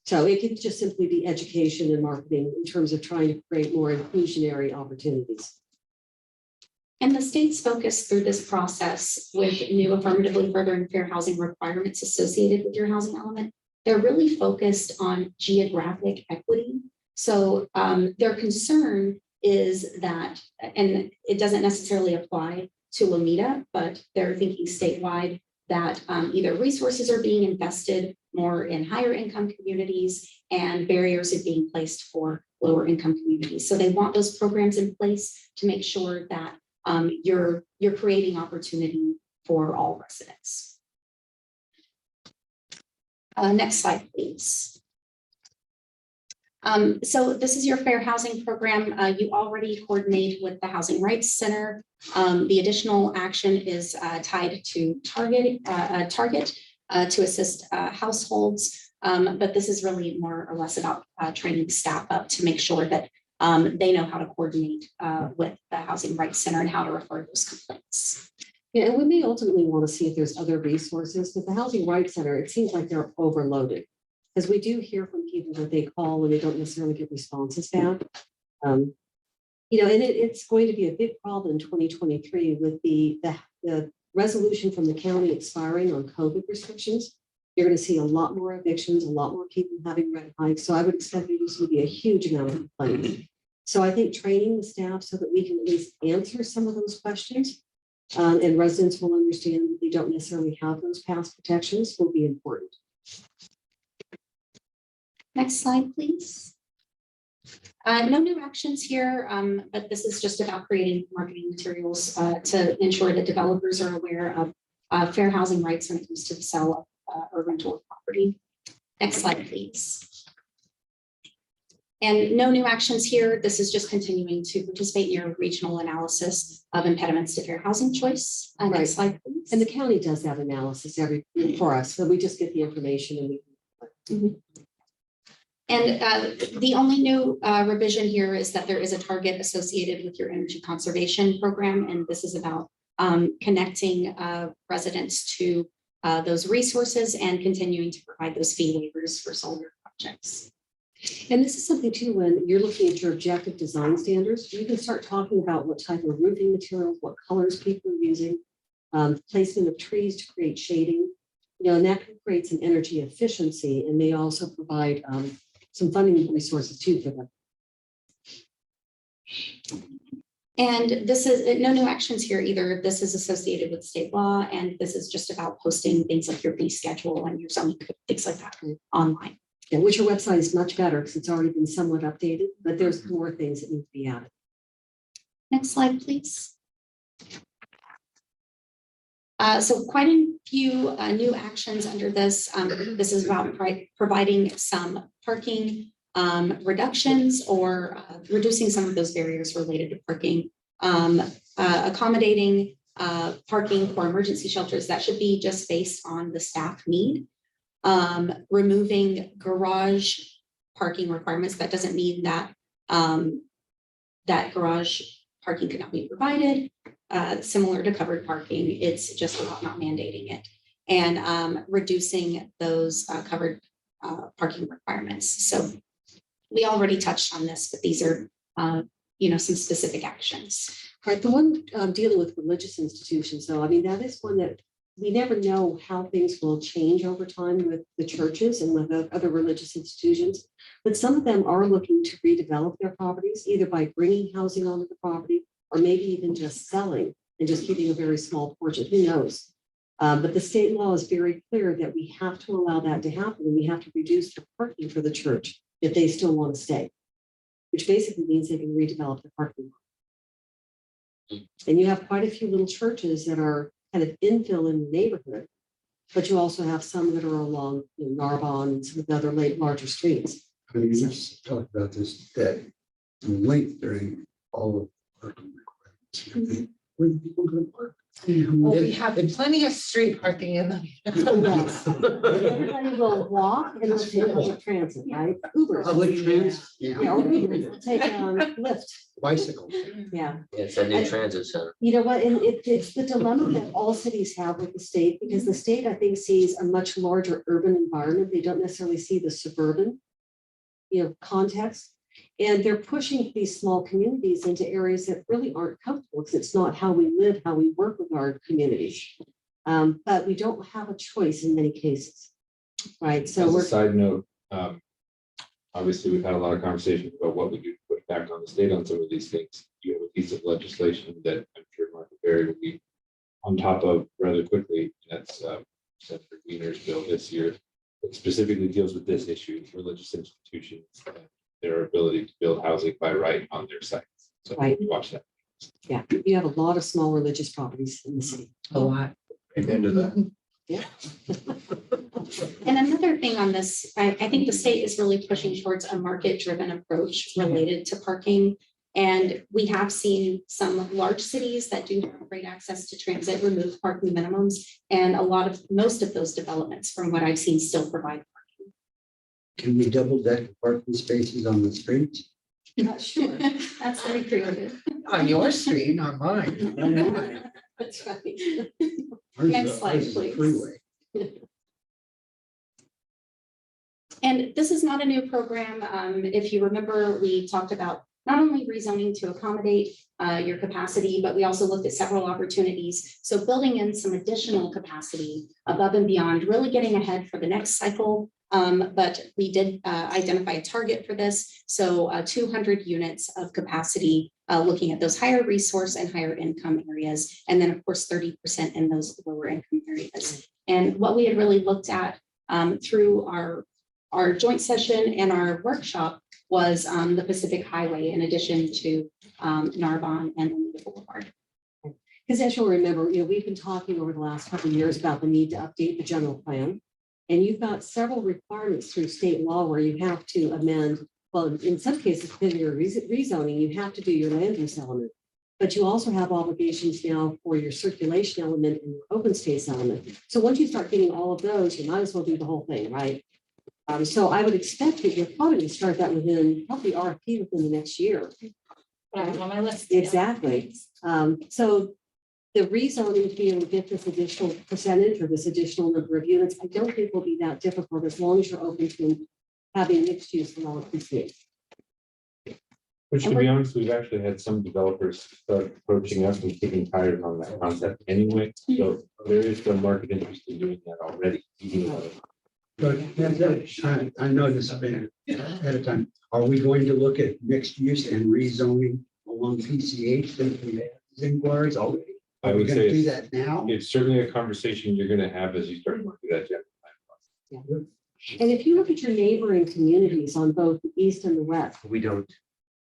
So it can just simply be education and marketing in terms of trying to create more inclusionary opportunities. And the state's focus through this process with new affirmatively furthering fair housing requirements associated with your housing element, they're really focused on geographic equity. So their concern is that, and it doesn't necessarily apply to Lomita, but they're thinking statewide that either resources are being invested more in higher income communities and barriers are being placed for lower income communities. So they want those programs in place to make sure that you're creating opportunity for all residents. Next slide, please. So this is your fair housing program. You already coordinate with the Housing Rights Center. The additional action is tied to Target to assist households. But this is really more or less about training staff up to make sure that they know how to coordinate with the Housing Rights Center and how to refer those complaints. Yeah, and we may ultimately want to see if there's other resources, but the Housing Rights Center, it seems like they're overloaded. Because we do hear from people that they call and they don't necessarily get responses back. And it's going to be a big problem in 2023 with the resolution from the county expiring on COVID restrictions. You're going to see a lot more evictions, a lot more people having red hikes. So I would expect there's going to be a huge amount of complaints. So I think training the staff so that we can at least answer some of those questions and residents will understand that they don't necessarily have those past protections will be important. Next slide, please. No new actions here, but this is just about creating marketing materials to ensure that developers are aware of fair housing rights when it comes to the sale or rental of property. Next slide, please. And no new actions here. This is just continuing to participate in your regional analysis of impediments to fair housing choice. Right. Next slide, please. And the county does that analysis for us. So we just get the information and we can. And the only new revision here is that there is a target associated with your energy conservation program. And this is about connecting residents to those resources and continuing to provide those fee waivers for solar projects. And this is something too, when you're looking at your objective design standards, you can start talking about what type of roofing materials, what colors people are using, placement of trees to create shading, and that creates an energy efficiency and may also provide some funding resources too for them. And this is no new actions here either. This is associated with state law, and this is just about posting things like your fee schedule and your zoning code, things like that online. Yeah, which your website is much better because it's already been somewhat updated, but there's more things that need to be added. Next slide, please. So quite a few new actions under this. This is about providing some parking reductions or reducing some of those barriers related to parking, accommodating parking for emergency shelters. That should be just based on the staff need. Removing garage parking requirements. That doesn't mean that that garage parking could not be provided. Similar to covered parking, it's just about not mandating it and reducing those covered parking requirements. So we already touched on this, but these are some specific actions. All right, the one dealing with religious institutions, though, I mean, that is one that we never know how things will change over time with the churches and with other religious institutions, but some of them are looking to redevelop their properties, either by bringing housing onto the property or maybe even just selling and just keeping a very small portion, who knows? But the state law is very clear that we have to allow that to happen and we have to reduce the parking for the church if they still want to stay, which basically means they can redevelop the parking lot. And you have quite a few little churches that are kind of infill in the neighborhood, but you also have some that are along Narbonne and some of the other larger streets. I mean, you just talked about this, that length during all of parking requirements. Where do people go to park? Well, we have plenty of street parking in them. Yes. Everybody will walk and they'll take public transit, right? Ubers. Public transit, yeah, Yeah, or Ubers will take Lyft. bicycle. Yeah. It's a new transit center. You know what, and it's the dilemma that all cities have with the state, because the state, I think, sees a much larger urban environment. They don't necessarily see the suburban, context. And they're pushing these small communities into areas that really aren't comfortable because it's not how we live, how we work with our communities. But we don't have a choice in many cases, right? So As a we're side note, obviously, we've had a lot of conversations about what we do to put back on the state on some of these things. You have a piece of legislation that I'm sure Martha Berry will be on top of rather quickly. And that's Senator Wiener's bill this year. It specifically deals with this issue, religious institutions, and their ability to build housing by right on their sites. So Right. watch that. yeah, you have a lot of small religious properties in the city. A lot. Amen to that. Yeah. And another thing on this, I think the state is really pushing towards a market-driven approach related to parking. And we have seen some large cities that do have great access to transit remove parking minimums. And most of those developments, from what I've seen, still provide. Can we double deck parking spaces on the streets? Sure, That's very creative. On your street, not mine. that's right. Ours is Next a- slide, ours is a please. freeway. And this is not a new program. If you remember, we talked about not only rezoning to accommodate your capacity, but we also looked at several opportunities. So building in some additional capacity above and beyond, really getting ahead for the next cycle. But we did identify a target for this. So 200 units of capacity, looking at those higher resource and higher income areas. And then of course, 30% in those lower income areas. And what we had really looked at through our joint session and our workshop was the Pacific Highway in addition to Narbonne and Lomita Boulevard. Because as you'll remember, we've been talking over the last couple of years about the need to update the general plan. And you've got several requirements through state law where you have to amend, well, in some cases, when you're rezoning, you have to do your land use element. But you also have obligations now for your circulation element and your open space element. So once you start getting all of those, you might as well do the whole thing, right? So I would expect that you're probably going to start that within, probably RFP within the next year. I have it on my list. Exactly. So the rezoning to be able to get this additional percentage or this additional number of units, I don't think will be that difficult as long as you're open to having mixed use in all of these things. Which, to be honest, we've actually had some developers start approaching us and kicking tires on that concept anyway. So there is some market interest in doing that already. But I know this has been ahead of time. Are we going to look at mixed use and rezoning along PCH since we have these inquiries already? I Are we would going say to do it's- that now? It's certainly a conversation you're gonna have as you start to do that general plan process. And if you look at your neighboring communities on both the east and the west, We don't.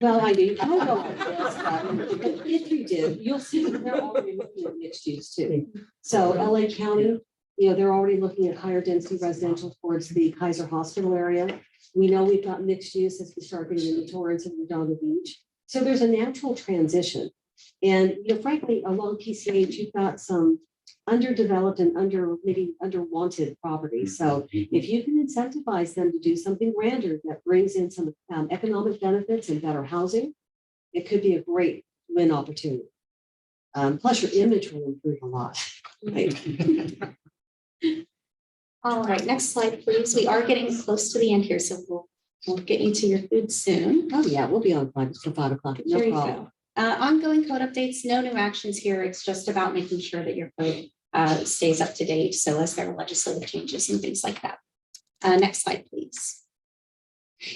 well, I do. I don't know what it is, but if you did, you'll see that they're already looking at mixed use too. So LA County, they're already looking at higher density residential towards the Kaiser Hospital area. We know we've got mixed use as we start getting into Torrance and Redondo Beach. So there's a natural transition. And frankly, along PCH, you've got some underdeveloped and maybe underwanted properties. So if you can incentivize them to do something grander that brings in some economic benefits and better housing, it could be a great win opportunity. Plus your image will improve a lot. Right? All right, next slide, please. We are getting close to the end here, so we'll get you to your food soon. Oh, yeah, we'll be on for 5 o'clock. No There you problem. go. Ongoing code updates, no new actions here. It's just about making sure that your code stays up to date. So as there are legislative changes and things like that. Next slide, please.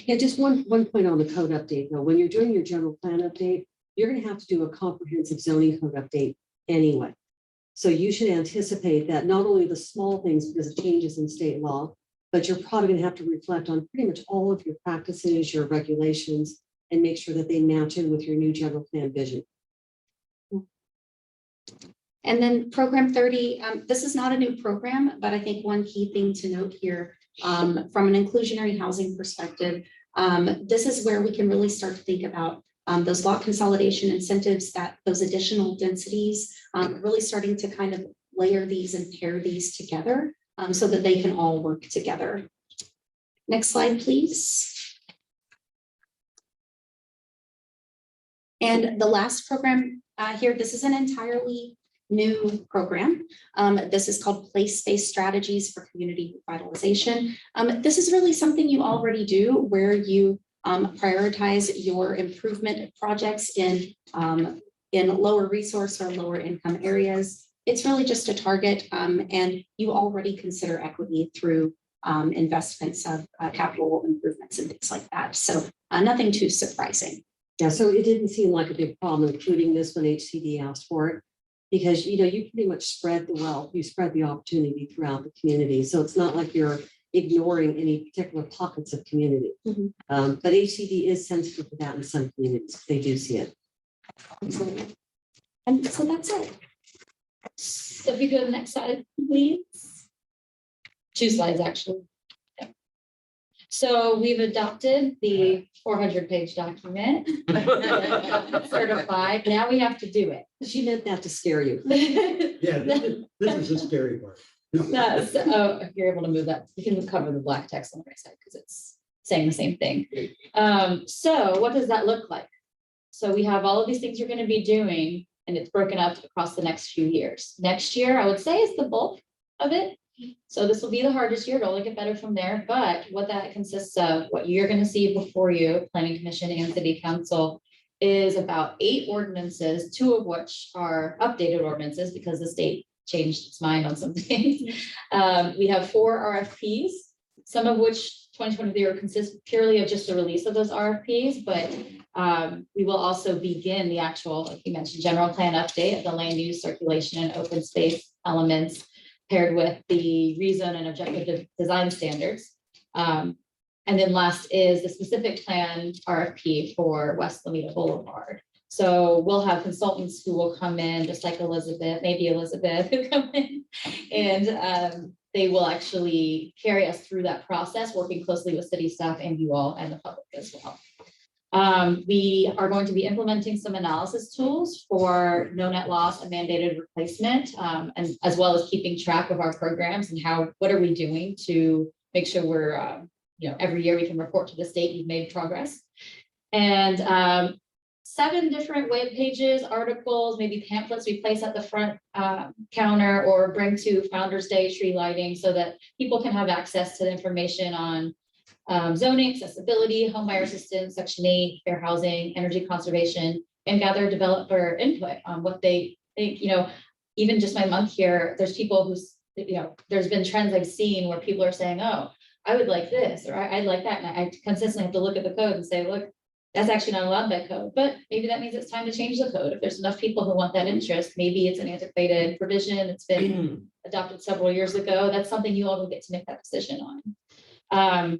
Yeah, just one point on the code update, though. When you're doing your general plan update, you're going to have to do a comprehensive zoning code update anyway. So you should anticipate that not only the small things because of changes in state law, but you're probably going to have to reflect on pretty much all of your practices, your regulations, and make sure that they match in with your new general plan vision. And then program 30, this is not a new program, but I think one key thing to note here from an inclusionary housing perspective, this is where we can really start to think about those lot consolidation incentives, that those additional densities, really starting to kind of layer these and pair these together so that they can all work together. Next slide, please. And the last program here, this is an entirely new program. This is called Place-Based Strategies for Community Revitalization. This is really something you already do where you prioritize your improvement projects in lower resource or lower income areas. It's really just a target and you already consider equity through investments of capital improvements and things like that. So nothing too surprising. Yeah, so it didn't seem like a big problem, including this when HCD asked for it, because you pretty much spread the wealth, you spread the opportunity throughout the community. So it's not like you're ignoring any particular pockets of community. Mhm. But HCD is sensitive to that in some communities. They do see it. And so that's it. So if you go to the next slide, please. 2 slides, actually. Yeah. So we've adopted the 400-page document. Certified, now we have to do it. She meant that to scare you. Yeah, this is the scary part. If you're able to move that, you can cover the black text on the right side because it's saying the same thing. So what does that look like? So we have all of these things you're going to be doing, and it's broken up across the next few years. Next year, I would say, is the bulk of it. So this will be the hardest year. It'll only get better from there. But what that consists of, what you're going to see before you, Planning Commission and City Council, is about 8 ordinances, 2 of which are updated ordinances because the state changed its mind on some things. We have 4 RFPs, some of which 2023 will consist purely of just the release of those RFPs, but we will also begin the actual, like you mentioned, general plan update of the land use, circulation, and open space elements paired with the rezone and objective design standards. And then last is the specific plan RFP for West Lomita Boulevard. So we'll have consultants who will come in, just like Elizabeth, maybe Elizabeth, who come in, and they will actually carry us through that process, working closely with city staff and you all and the public as well. We are going to be implementing some analysis tools for no net loss and mandated replacement, and as well as keeping track of our programs and what are we doing to make sure we're, every year we can report to the state we've made progress. And 7 different web pages, articles, maybe pamphlets we place at the front counter or bring to Founder's Day tree lighting so that people can have access to the information on zoning, accessibility, homebuyer assistance, Section 8, fair housing, energy conservation, and gather developer input on what they think. Even just my month here, there's people who's, there's been trends I've seen where people are saying, oh, I would like this, or I'd like that. And I consistently have to look at the code and say, look, that's actually not allowed by code, but maybe that means it's time to change the code. If there's enough people who want that interest, maybe it's an antiquated provision. It's been adopted several years ago. That's something you all will get to make that decision on.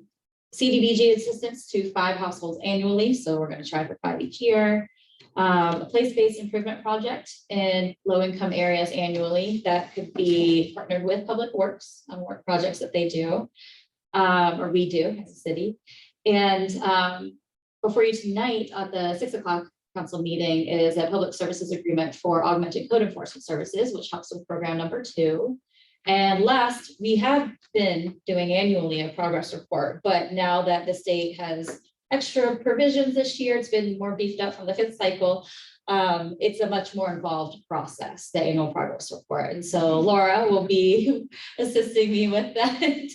CDBG assistance to 5 households annually. So we're going to try for 5 each year. A place-based improvement project in low-income areas annually that could be partnered with Public Works on work projects that they do, or we do as a city. And before you tonight at the 6 o'clock council meeting is a public services agreement for augmented code enforcement services, which helps with program number 2. And last, we have been doing annually a progress report, but now that the state has extra provisions this year, it's been more beefed up from the 5th cycle. It's a much more involved process, the annual progress report. And so Laura will be assisting me with that.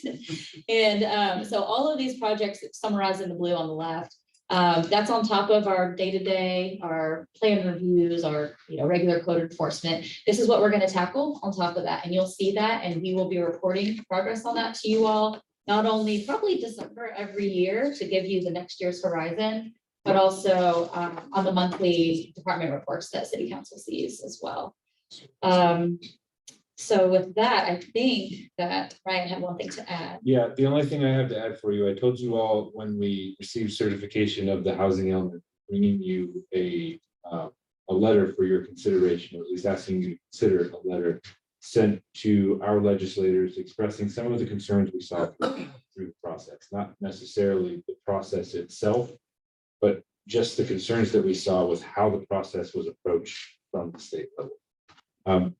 And so all of these projects summarized in the blue on the left, that's on top of our day-to-day, our plan reviews, our regular code enforcement. This is what we're going to tackle on top of that. And you'll see that, and we will be reporting progress on that to you all, not only probably December every year to give you the next year's horizon, but also on the monthly department reports that City Council sees as well. So with that, I think that Ryan had one thing to add. Yeah, the only thing I have to add for you, I told you all when we received certification of the housing element, bringing you a letter for your consideration, or at least asking you to consider a letter sent to our legislators expressing some of the concerns we saw through the process, not necessarily the process itself, but just the concerns that we saw with how the process was approached from the state level.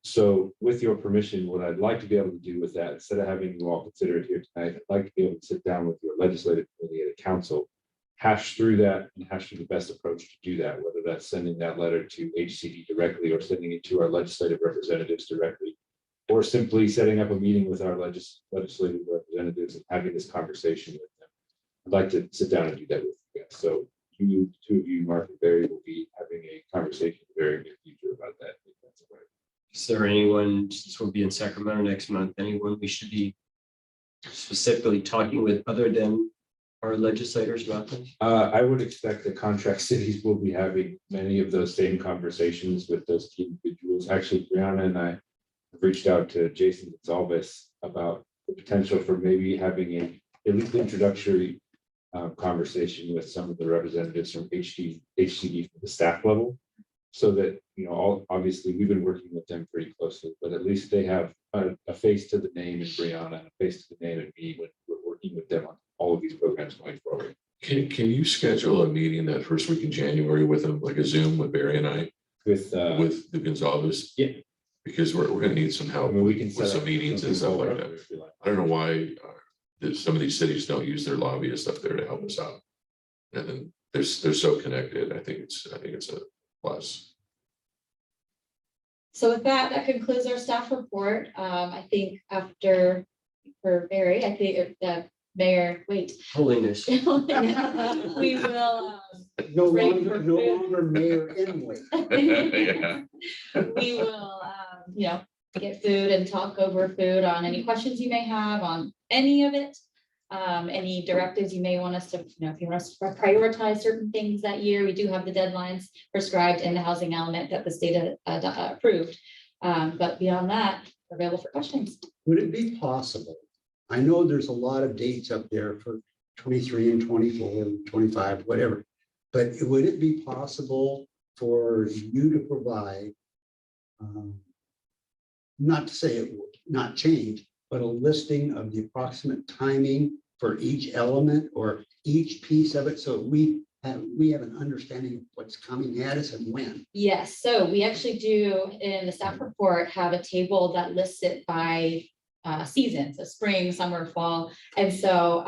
So with your permission, what I'd like to be able to do with that, instead of having you all consider it here tonight, I'd like to be able to sit down with your legislative committee at a council, hash through that and hash through the best approach to do that, whether that's sending that letter to HCD directly or sending it to our legislative representatives directly, or simply setting up a meeting with our legislative representatives and having this conversation with them. I'd like to sit down and do that with you guys. So you, 2 of you, Mark and Barry, will be having a conversation in the very near future about that. If that's all right. Is there anyone, since we'll be in Sacramento next month, anyone we should be specifically talking with other than our legislators about this? I would expect that contract cities will be having many of those same conversations with those key individuals. Actually, Brianna and I have reached out to Jason Gonzalez about the potential for maybe having at least introductory conversation with some of the representatives from HCD from the staff level, So that, all, obviously, we've been working with them pretty closely, but at least they have a face to the name in Brianna and a face to the name in me when we're working with them on all of these programs going forward. Can you schedule a meeting that first week in January with them, like a Zoom with Barry and I, With with the Gonzalez? Yeah. Because we're gonna need some help we can with set some up meetings and stuff like that. if you like. I don't know why some of these cities don't use their lobbyists up there to help us out. And then they're so connected. I think it's a plus. So with that, that concludes our staff report. I think after, for Barry, I think Mayor, wait. Holiness. We will, No Break longer, for no food. longer Mayor Inway. Yeah. we will, get food and talk over food on any questions you may have on any of it. Any directives you may want us to, if you want us to prioritize certain things that year, we do have the deadlines prescribed in the housing element that the state approved. But beyond that, we're available for questions. Would it be possible? I know there's a lot of dates up there for 23 and 24, and 25, whatever. But would it be possible for you to provide, not to say it will not change, but a listing of the approximate timing for each element or each piece of it, so we have an understanding of what's coming at us and when? Yes, so we actually do in the staff report have a table that lists it by season, so spring, summer, fall. And so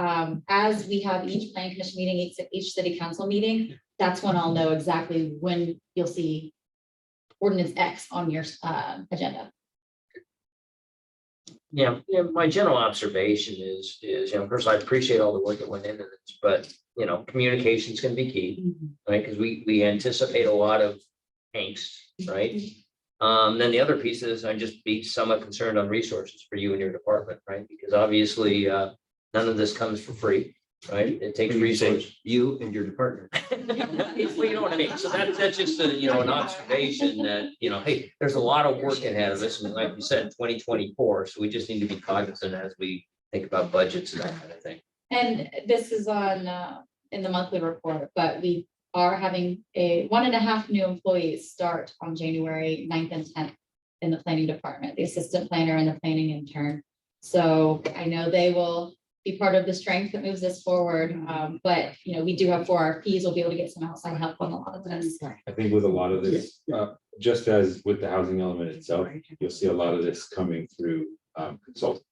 as we have each planning commission meeting, each city council meeting, that's when I'll know exactly when you'll see ordinance X on your agenda. Yeah, my general observation is, first, I appreciate all the work that went into this, but, communication is going to be key, right? Because we anticipate a lot of angst, right? Then the other piece is I just be somewhat concerned on resources for you and your department, right? Because obviously, none of this comes for free, right? It takes resources. You and your department. Well, you know what I mean? So that's just an observation that, hey, there's a lot of work ahead of us. And like you said, 2024. So we just need to be cognizant as we think about budgets and that kind of thing. And this is on in the monthly report, but we are having 1.5 new employees start on January 9th and 10th in the planning department, the assistant planner and the planning intern. So I know they will be part of the strength that moves us forward. But we do have 4 RFPs. We'll be able to get some outside help on a lot of this. I think with a lot of this, just as with the housing element itself, you'll see a lot of this coming through consulting.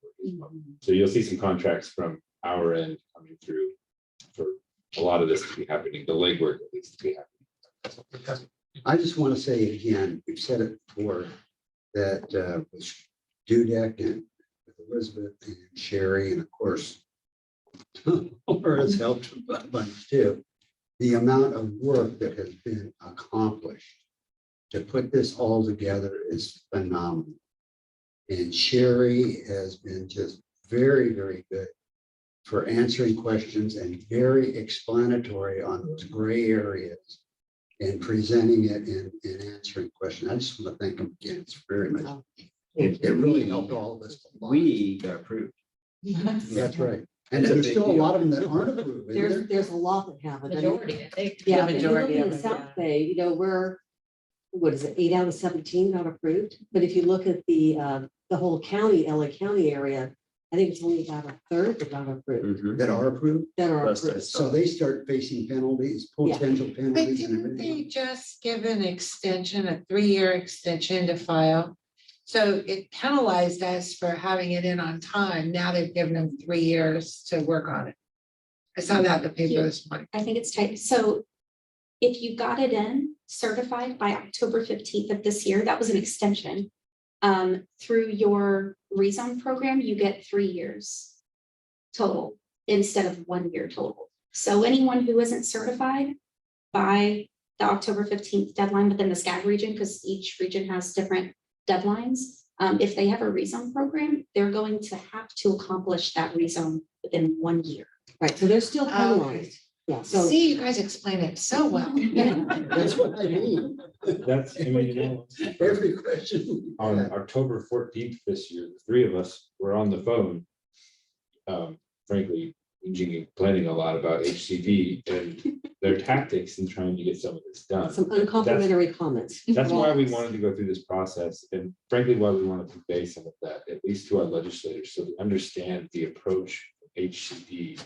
So you'll see some contracts from our end coming through for a lot of this to be happening, the legwork at least to be happening. I just want to say again, we've said it before, that with Dudek and with Elizabeth and Sherry, and of course, Laura has helped a bunch too. The amount of work that has been accomplished to put this all together is phenomenal. And Sherry has been just very, very good for answering questions and very explanatory on those gray areas and presenting it and answering questions. I just want to thank them again. It's very much. It really helped all of us. We got approved. That's right. And It's a there's big still a deal. lot of them that aren't approved. isn't there? There's a lot that haven't. I mean, Majority, I think. Yeah, The if you look majority in of the them, South Bay, we're, what is it, 8 out of 17 not approved? But if you look at the whole county, LA County area, I think it's only about 1/3 that got approved, Mhm. That are approved. that are Plus, approved. So they start facing penalties, potential But penalties and didn't they everything. just give an extension, a 3-year extension to file? So it penalized us for having it in on time. Now they've given them 3 years to work on it. I saw that in the paper this morning. I think it's tight. So if you got it in certified by October 15th of this year, that was an extension. Through your rezone program, you get 3 years total instead of 1 year total. So anyone who isn't certified by the October 15th deadline within the SCAG region, because each region has different deadlines, if they have a rezone program, they're going to have to accomplish that rezone within 1 year. Right, so they're still penalized. Yeah, so. See, you guys explain it so well. That's what I mean. That's, Every question. on October 14th this year, the 3 of us were on the phone. Frankly, complaining a lot about HCD and their tactics in trying to get some of this done. Some uncomplimentary comments. That's why we wanted to go through this process, and frankly, why we want to convey some of that, at least to our legislators, so they understand the approach of HCD.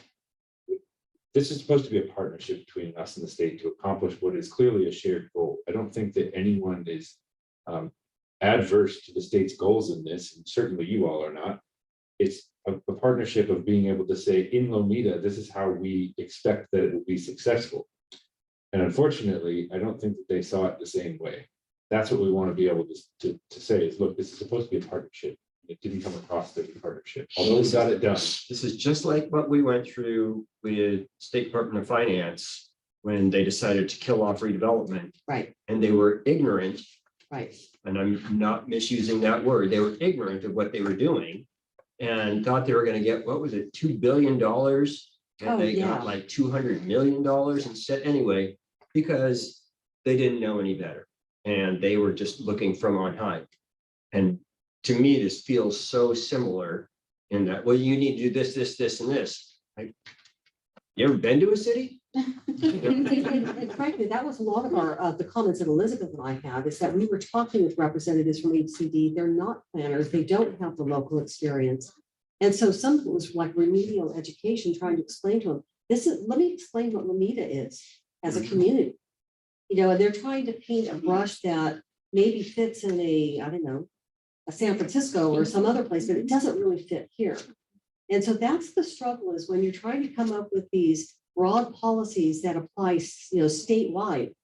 This is supposed to be a partnership between us and the state to accomplish what is clearly a shared goal. I don't think that anyone is adverse to the state's goals in this, and certainly you all are not. It's a partnership of being able to say, in Lomita, this is how we expect that it will be successful. And unfortunately, I don't think that they saw it the same way. That's what we want to be able to say is, look, this is supposed to be a partnership. It didn't come across as a partnership, although we got it done. This is just like what we went through with State Department of Finance when they decided to kill off redevelopment, Right, and they were ignorant, right. and I'm not misusing that word, they were ignorant of what they were doing and thought they were gonna get, what was it, $2 billion? Oh, And they yeah. got like $200 million instead, anyway, because they didn't know any better. And they were just looking from on high. And to me, this feels so similar in that, well, you need to do this, this, this, and this. You ever been to a city? And frankly, that was a lot of our, the comments that Elizabeth and I had, is that we were talking with representatives from HCD. They're not planners. They don't have the local experience. And so some of it was like remedial education, trying to explain to them, let me explain what Lomita is as a community. You know, and they're trying to paint a brush that maybe fits in a, I don't know, a San Francisco or some other place, but it doesn't really fit here. And so that's the struggle, is when you're trying to come up with these broad policies that apply, you know, statewide.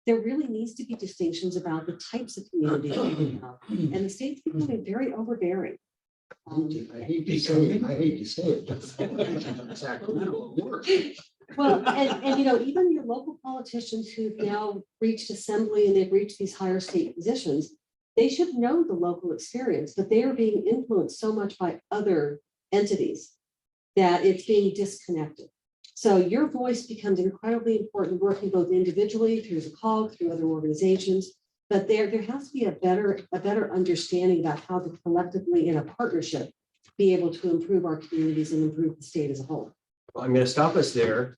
There really needs to be distinctions about the types of communities that we have. And the state's becoming very overbearing. I hate to say it, but Sacramento works. Well, and you know, even your local politicians who've now reached assembly and they've reached these higher state positions, they should know the local experience, but they are being influenced so much by other entities that it's being disconnected. So your voice becomes incredibly important, working both individually through the COG, through other organizations. But there has to be a better understanding about how to collectively, in a partnership, be able to improve our communities and improve the state as a whole. Well, I'm gonna stop us there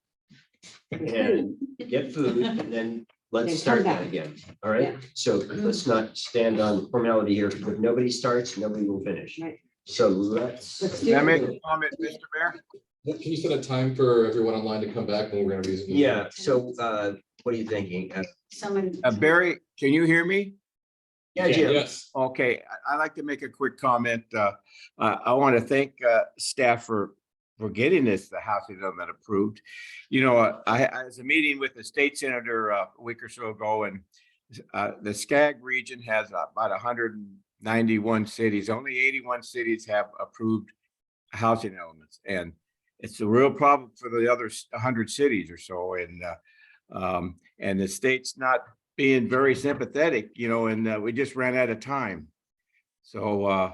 and get food, and then let's Then start come that back. again. All right, Yeah. so let's not stand on formality here. If nobody starts, nobody will finish. Right. So let's. Let's do Can I make it. a comment, Mr. Mayor? Can you set a time for everyone online to come back when we're gonna be using? Yeah, so what are you thinking? Someone. Barry, can you hear me? Yeah, Jim. Yes. Okay, I'd like to make a quick comment. I want to thank staff for getting the housing element approved. You know, I was a meeting with the state senator a week or so ago, and the SCAG region has about 191 cities. Only 81 cities have approved housing elements, and it's a real problem for the other 100 cities or so. And the state's not being very sympathetic, you know, and we just ran out of time. So,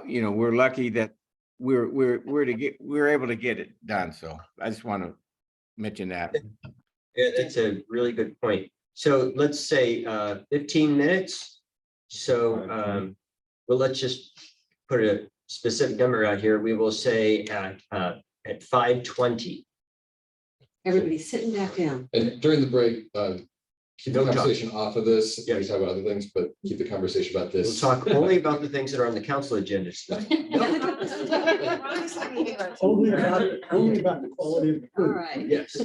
you know, we're lucky that we're able to get it done. So I just want to mention that. Yeah, that's a really good point. So let's say 15 minutes. So well, let's just put a specific number out here. We will say at 5:20. Everybody's sitting back down. And during the break, keep the Don't talk. conversation off of this. We Yeah. talk about other things, but keep the conversation about We'll this. talk only about the things that are on the council agenda tonight. Only about the quality of the All food. right. Yes.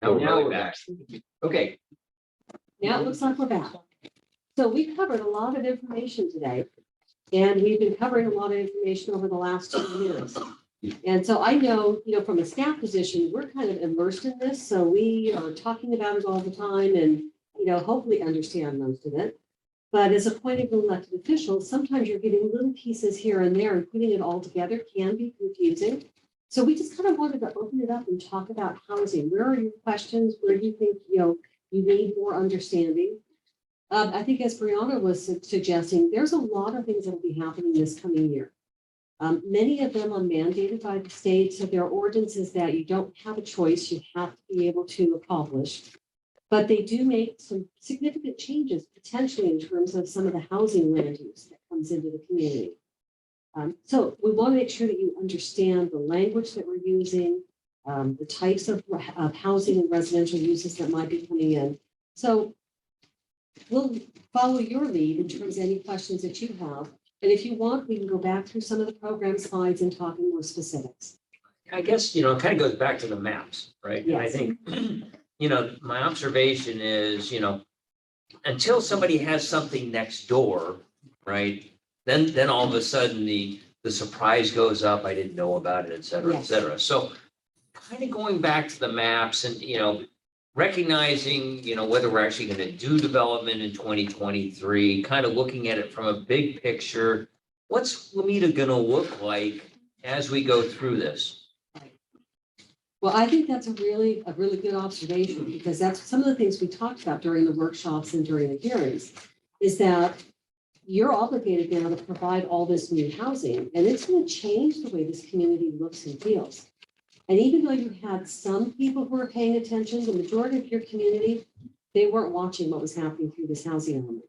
Now we're Now really we're back. Okay, Now it looks like we're back. So we covered a lot of information today. And we've been covering a lot of information over the last 2 years. And so I know, from a staff position, we're kind of immersed in this. So we are talking about it all the time and, hopefully understand most of it. But as appointed and elected officials, sometimes you're getting little pieces here and there and putting it all together can be confusing. So we just kind of wanted to open it up and talk about housing. Where are your questions? Where do you think, you need more understanding? I think as Brianna was suggesting, there's a lot of things that will be happening this coming year. Many of them are mandated by the state, so there are ordinances that you don't have a choice, you have to be able to accomplish. But they do make some significant changes potentially in terms of some of the housing land use that comes into the community. So we want to make sure that you understand the language that we're using, the types of housing and residential uses that might be coming in. So we'll follow your lead in terms of any questions that you have. And if you want, we can go back through some of the program slides and talk in more specifics. I guess, it kind of goes back to the maps, right? And I Yes. think, my observation is, until somebody has something next door, right? Then all of a sudden the surprise goes up. I didn't know about it, et cetera, et Yes. cetera. So kind of going back to the maps and, recognizing, whether we're actually going to do development in 2023, kind of looking at it from a big picture. What's Lomita going to look like as we go through this? Well, I think that's a really good observation because that's some of the things we talked about during the workshops and during the hearings is that you're obligated now to provide all this new housing and it's going to change the way this community looks and feels. And even though you had some people who were paying attention, the majority of your community, they weren't watching what was happening through this housing element.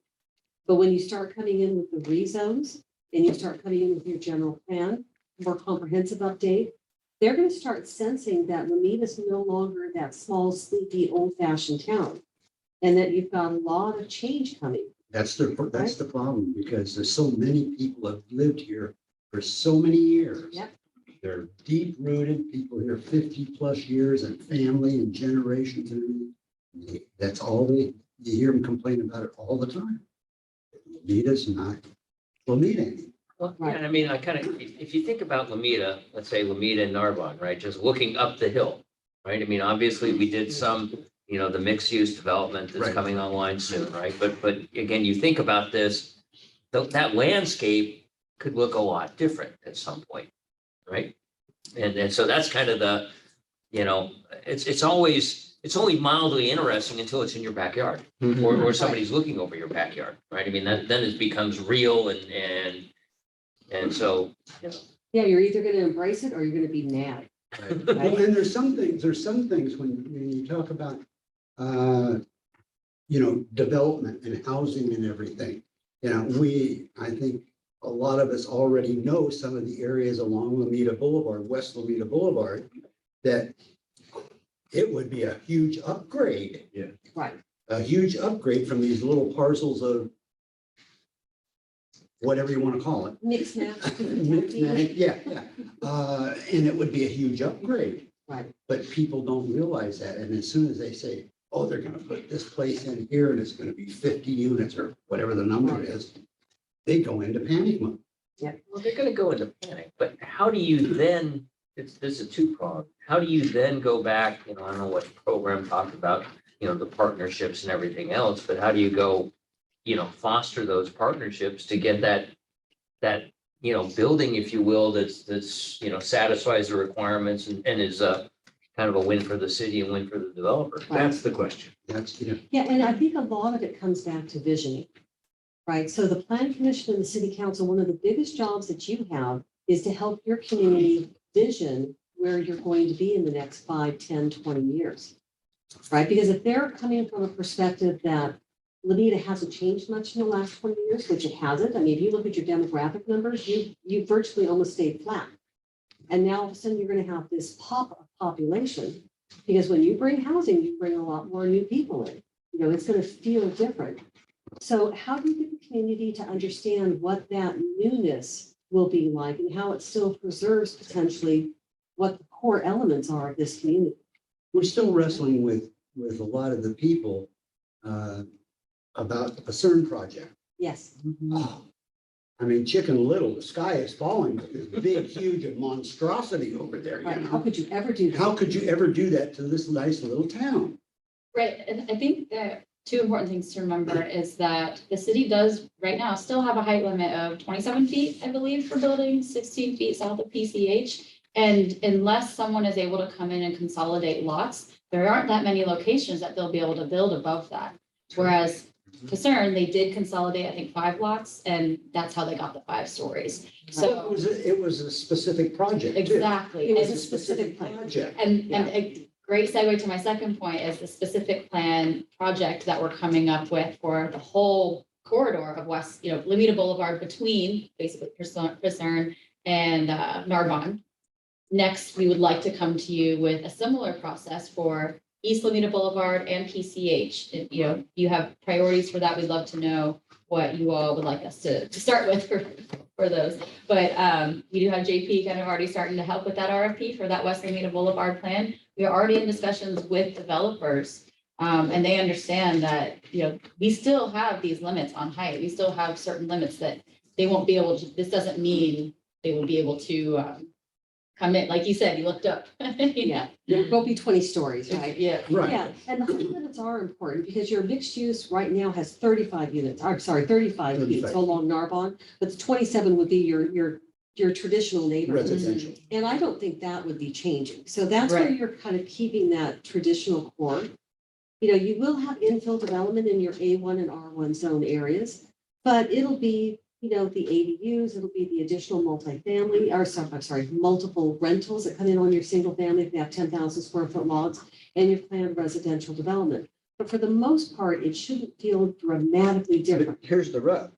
But when you start coming in with the rezones and you start coming in with your general plan, more comprehensive update, they're going to start sensing that Lomita is no longer that small, sleepy, old-fashioned town, and that you've got a lot of change coming. That's the problem, because there's so many people have lived here for so many years. Yep. They're deep-rooted people here, 50+ years and family and generations. And that's all you hear them complain about it all the time. Lomita's not Lomita anymore. Well, Right. yeah, I mean, if you think about Lomita, let's say Lomita and Narbonne, right, just looking up the hill, right? I mean, obviously, we did some, the mixed-use development that's Right. coming online soon, right? But again, you think about this, that landscape could look a lot different at some point, right? And so that's kind of the, it's only mildly interesting until it's in your backyard or somebody's looking over your backyard, right? I mean, then it becomes real and so, Yeah, you're either going to embrace it or you're going to be mad. Well, and there's some things when you talk about, development and housing and everything. I think a lot of us already know some of the areas along Lomita Boulevard, West Lomita Boulevard, that it would be a huge upgrade. Yeah. Right. A huge upgrade from these little parcels of whatever you want to call it. Mixed match. Yeah. And it would be a huge upgrade, Right. but people don't realize that. And as soon as they say, oh, they're gonna put this place in here and it's gonna be 50 units or whatever the number is, they go into panic mode. well, they're gonna go into panic, but how do you then, this is a two-pronged, how do you then go back, I don't know what the program talked about, the partnerships and everything else, but how do you go, foster those partnerships to get that, building, if you will, that's, satisfies the requirements and is kind of a win for the city and win for the developer. That's the question. That's, Yeah, and I think a lot of it comes back to visioning, right? So the Plan Commission and the City Council, one of the biggest jobs that you have is to help your community vision where you're going to be in the next 5, 10, 20 years, right? Because if they're coming from a perspective that Lomita hasn't changed much in the last 20 years, which it hasn't. I mean, if you look at your demographic numbers, you virtually almost stayed flat. And now all of a sudden you're going to have this pop of population because when you bring housing, you bring a lot more new people in. It's going to feel different. So how do you get the community to understand what that newness will be like and how it still preserves potentially what the core elements are of this community? we're still wrestling with a lot of the people about the CERN project. Yes. Oh, I mean, Chicken Little, the sky is falling, this big, huge monstrosity over there, you Right. How know? could you ever do that? How could you ever do that to this nice little town? Right, and I think that two important things to remember is that the city does right now still have a height limit of 27 feet, I believe, for buildings, 16 feet south of PCH. And unless someone is able to come in and consolidate lots, there aren't that many locations that they'll be able to build above that. Whereas to CERN, they did consolidate, I think, 5 lots, and that's how they got the 5 stories. It So was, it was a specific project. too. exactly. It was And- a specific plan. Project. And a great segue to my second point is the specific plan project that we're coming up with for the whole corridor of West, Lomita Boulevard between basically Prisern and Narbonne. Next, we would like to come to you with a similar process for East Lomita Boulevard and PCH. If, you have priorities for that, we'd love to know what you all would like us to start with for those. But we do have JP kind of already starting to help with that RFP for that West Lomita Boulevard plan. We are already in discussions with developers. And they understand that, we still have these limits on height. We still have certain limits that they won't be able to, this doesn't mean they will be able to come in, like you said, you looked up. Yeah, there won't be 20 stories, right? Yeah. Right. Yeah, and the height limits are important because your mixed use right now has 35 units, I'm sorry, 35 feet 35. along Narbonne, but the 27 would be your traditional neighborhood. Residential. And I don't think that would be changing. So that's where Right. you're kind of keeping that traditional core. You will have infill development in your A1 and R1 zone areas, but it'll be, the ADUs, it'll be the additional multifamily, I'm sorry, multiple rentals that come in on your single family, if you have 10,000 square foot lots and your planned residential development. But for the most part, it shouldn't feel dramatically But different. here's the rub.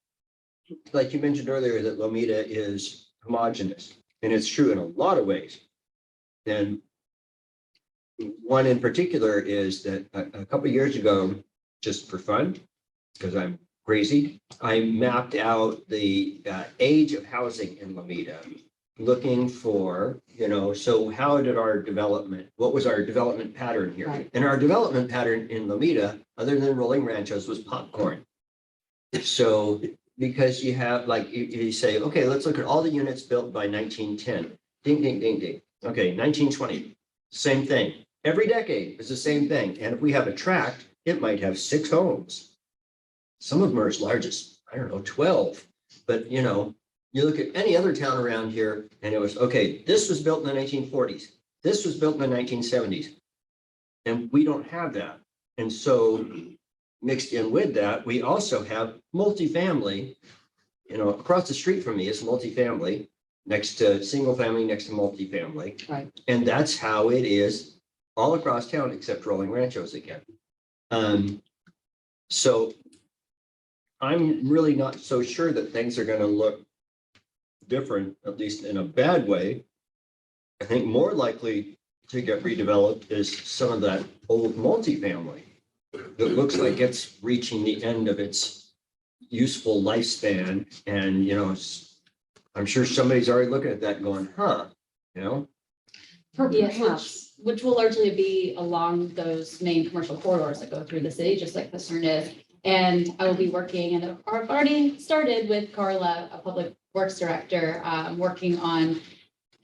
Like you mentioned earlier, that Lomita is homogeneous, and it's true in a lot of ways. And one in particular is that a couple of years ago, just for fun, because I'm crazy, I mapped out the age of housing in Lomita, looking for, so how did what was our development pattern here? Right. And our development pattern in Lomita, other than rolling ranchos, was popcorn. So, because you have, like, you say, okay, let's look at all the units built by 1910. Ding, ding, ding, ding. Okay, 1920, same thing. Every decade is the same thing. And if we have a tract, it might have 6 homes. Some of them are as large as, 12. But, you look at any other town around here and it was, okay, this was built in the 1940s. This was built in the 1970s. And we don't have that. And so mixed in with that, we also have multifamily, across the street from me is multifamily, next to single family, next to multifamily. Right. And that's how it is all across town, except rolling ranchos again. So I'm really not so sure that things are going to look different, at least in a bad way. I think more likely to get redeveloped is some of that old multifamily that looks like it's reaching the end of its useful lifespan. And, I'm sure somebody's already looking at that and going, Yes, Perhaps. which will largely be along those main commercial corridors that go through the city, just like the CERN is. And I will be working, and I've already started with Carla, a public works director, working on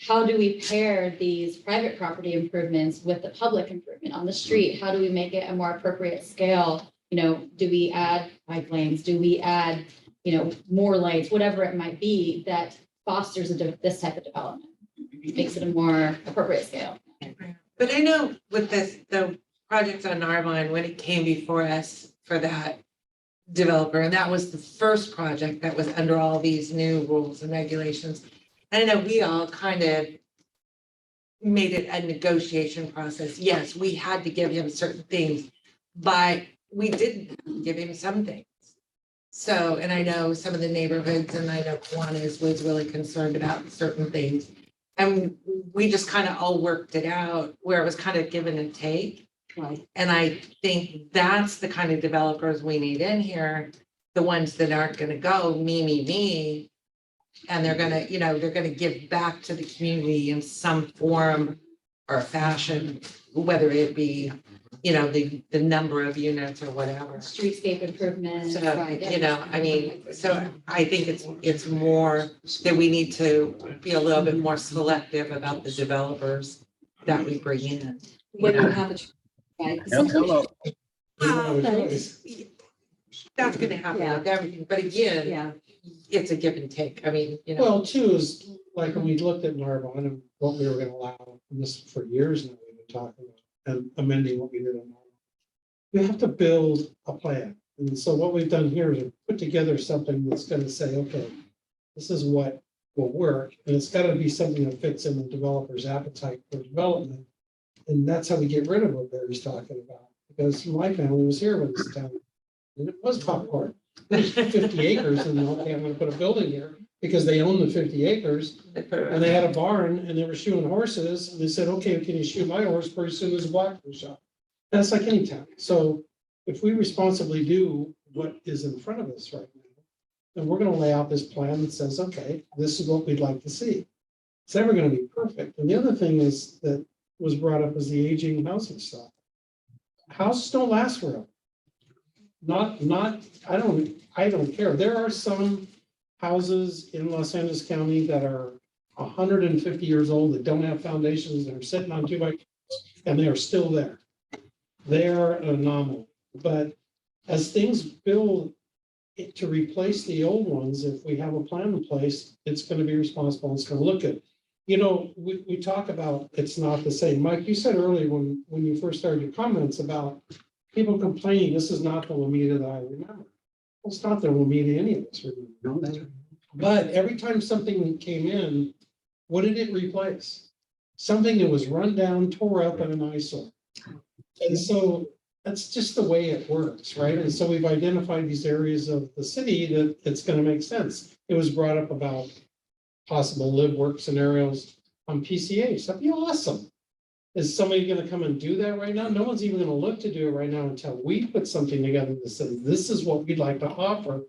how do we pair these private property improvements with the public improvement on the street? How do we make it a more appropriate scale? Do we add bike lanes? Do we add, more lights, whatever it might be that fosters this type of development? Makes it a more appropriate scale. But I know with the project on Narbonne, when it came before us for that developer, and that was the first project that was under all these new rules and regulations. And I know we all kind of made it a negotiation process. Yes, we had to give him certain things, but we didn't give him some things. So, and I know some of the neighborhoods, and I know Kiwanis was really concerned about certain things. And we just kind of all worked it out where it was kind of give and take. Right. And I think that's the kind of developers we need in here, the ones that aren't gonna go me. And they're gonna, they're gonna give back to the community in some form or fashion, whether it be, you know, the number of units or whatever. Streetscape improvements. So, right, you know, I mean, so I think it's more that we need to be a little bit more selective about the developers that we bring in. When you have a, right? Hello. That's gonna happen with everything, but again, Yeah, it's a give and take. I mean, you know. Well, two is like when we looked at Narbonne and what we were gonna allow, and this for years now, we've been talking about and amending what we did on Narbonne. We have to build a plan. And so what we've done here is put together something that's gonna say, okay, this is what will work, and it's gotta be something that fits in the developer's appetite for development. And that's how we get rid of what Barry's talking about, because my family was here when this town. And it was popcorn. There's 50 acres and okay, I'm gonna put a building here because they own the 50 acres and they had a barn and they were shooting horses and they said, okay, can you shoot my horse? Pretty soon there's a blackbird shot. That's like any town. So if we responsibly do what is in front of us right now, then we're gonna lay out this plan that says, okay, this is what we'd like to see. It's never gonna be perfect. And the other thing is that was brought up is the aging housing stock. Houses don't last forever. I don't care. There are some houses in Los Angeles County that are 150 years old that don't have foundations, that are sitting on 2x4s, and they are still there. They are an anomaly. But as things build to replace the old ones, if we have a plan in place, it's going to be responsible. It's going to look good. You know, we talk about it's not the same. Mike, you said earlier when you first started your comments about people complaining, this is not the Lomita that I remember. Well, it's not the Lomita any of us remember. No, that's right. But every time something came in, what did it replace? Something that was run down, tore up, and an eyesore. And so that's just the way it works, right? And so we've identified these areas of the city that it's going to make sense. It was brought up about possible live work scenarios on PCH. That'd be awesome. Is somebody going to come and do that right now? No one's even going to look to do it right now until we put something together that says, this is what we'd like to offer.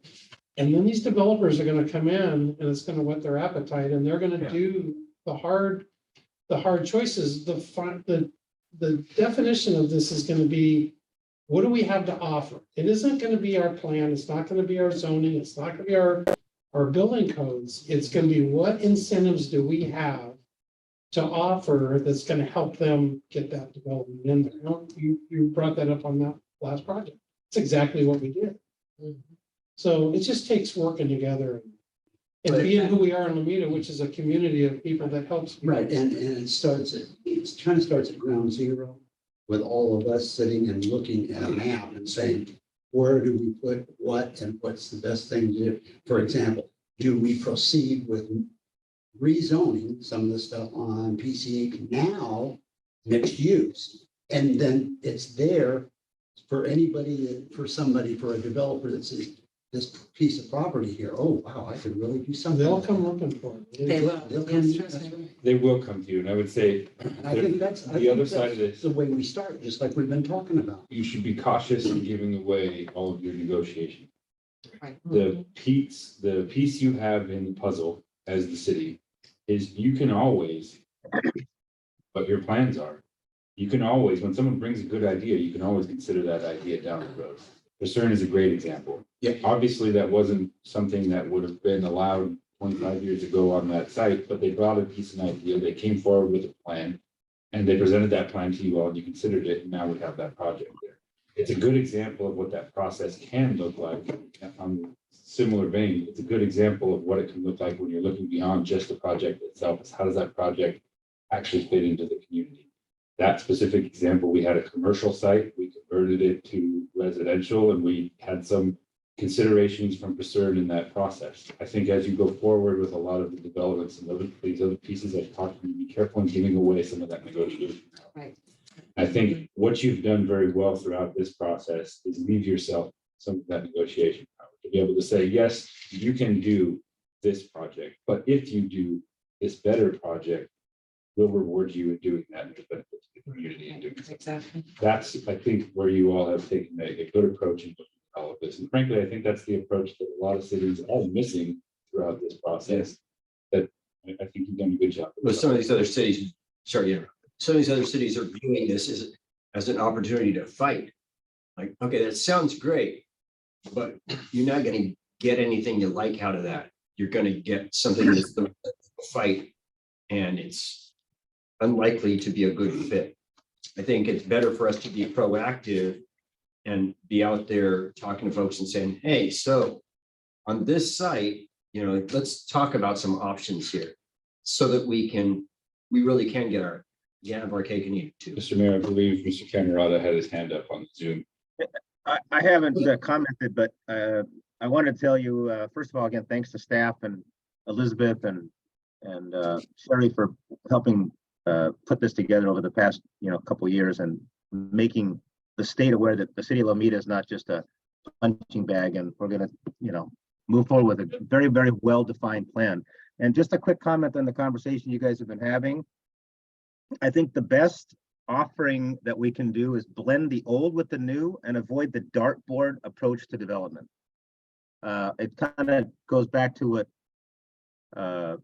And then these developers are going to come in and it's going to whet their appetite and they're going to do the hard choices. The definition of this is going to be, what do we have to offer? It isn't going to be our plan. It's not going to be our zoning. It's not going to be our building codes. It's going to be what incentives do we have to offer that's going to help them get that development in there. You brought that up on that last project. It's exactly what we did. So it just takes working together and being who we are in Lomita, which is a community of people that helps. Right, and it kind of starts at ground zero with all of us sitting and looking at a map and saying, where do we put what and what's the best thing to do? For example, do we proceed with rezoning some of the stuff on PCH now, mixed use? And then it's there for anybody, for a developer that says, this piece of property here, oh, wow, I could really do something. They'll come looking for it. They will. They'll come. Yes, trust me. They will come to you, and I would say And I think that's. the other side of this, The way we start, just like we've been talking about. you should be cautious in giving away all of your negotiation. Right. The piece you have in the puzzle as the city is you can always, what your plans are. You can always, when someone brings a good idea, you can always consider that idea down the road. Discern is a great example. Yeah. Obviously, that wasn't something that would have been allowed 25 years ago on that site, but they brought a decent idea. They came forward with a plan and they presented that plan to you all and you considered it. And now we have that project there. It's a good example of what that process can look like. On similar vein, it's a good example of what it can look like when you're looking beyond just the project itself. Is how does that project actually fit into the community? That specific example, we had a commercial site, we converted it to residential, and we had some considerations from Pursuit in that process. I think as you go forward with a lot of the developments and these other pieces I've talked to, be careful in giving away some of that negotiation. Right. I think what you've done very well throughout this process is leave yourself some of that negotiation power to be able to say, yes, you can do this project, but if you do this better project, we'll reward you in doing that and the benefit to the community in doing so. Exactly. That's, I think, where you all have taken a good approach in looking at all of this. And frankly, I think that's the approach that a lot of cities are missing throughout this process. That I think you've done a good job. With some of these other cities, sorry, yeah, some of these other cities are viewing this as an opportunity to fight. Like, okay, that sounds great, but you're not gonna get anything you like out of that. You're gonna get something that's the fight, and it's unlikely to be a good fit. I think it's better for us to be proactive and be out there talking to folks and saying, hey, so on this site, you know, let's talk about some options here so that we really can have our cake and eat it too. Mr. Mayor, I believe Mr. Camerata had his hand up on Zoom. I haven't commented, but I want to tell you, first of all, again, thanks to staff and Elizabeth and Sherry for helping put this together over the past, couple of years and making the state aware that the city of Lomita is not just a punching bag, and we're going to, move forward with a very, very well-defined plan. And just a quick comment on the conversation you guys have been having. I think the best offering that we can do is blend the old with the new and avoid the dartboard approach to development. It kind of goes back to what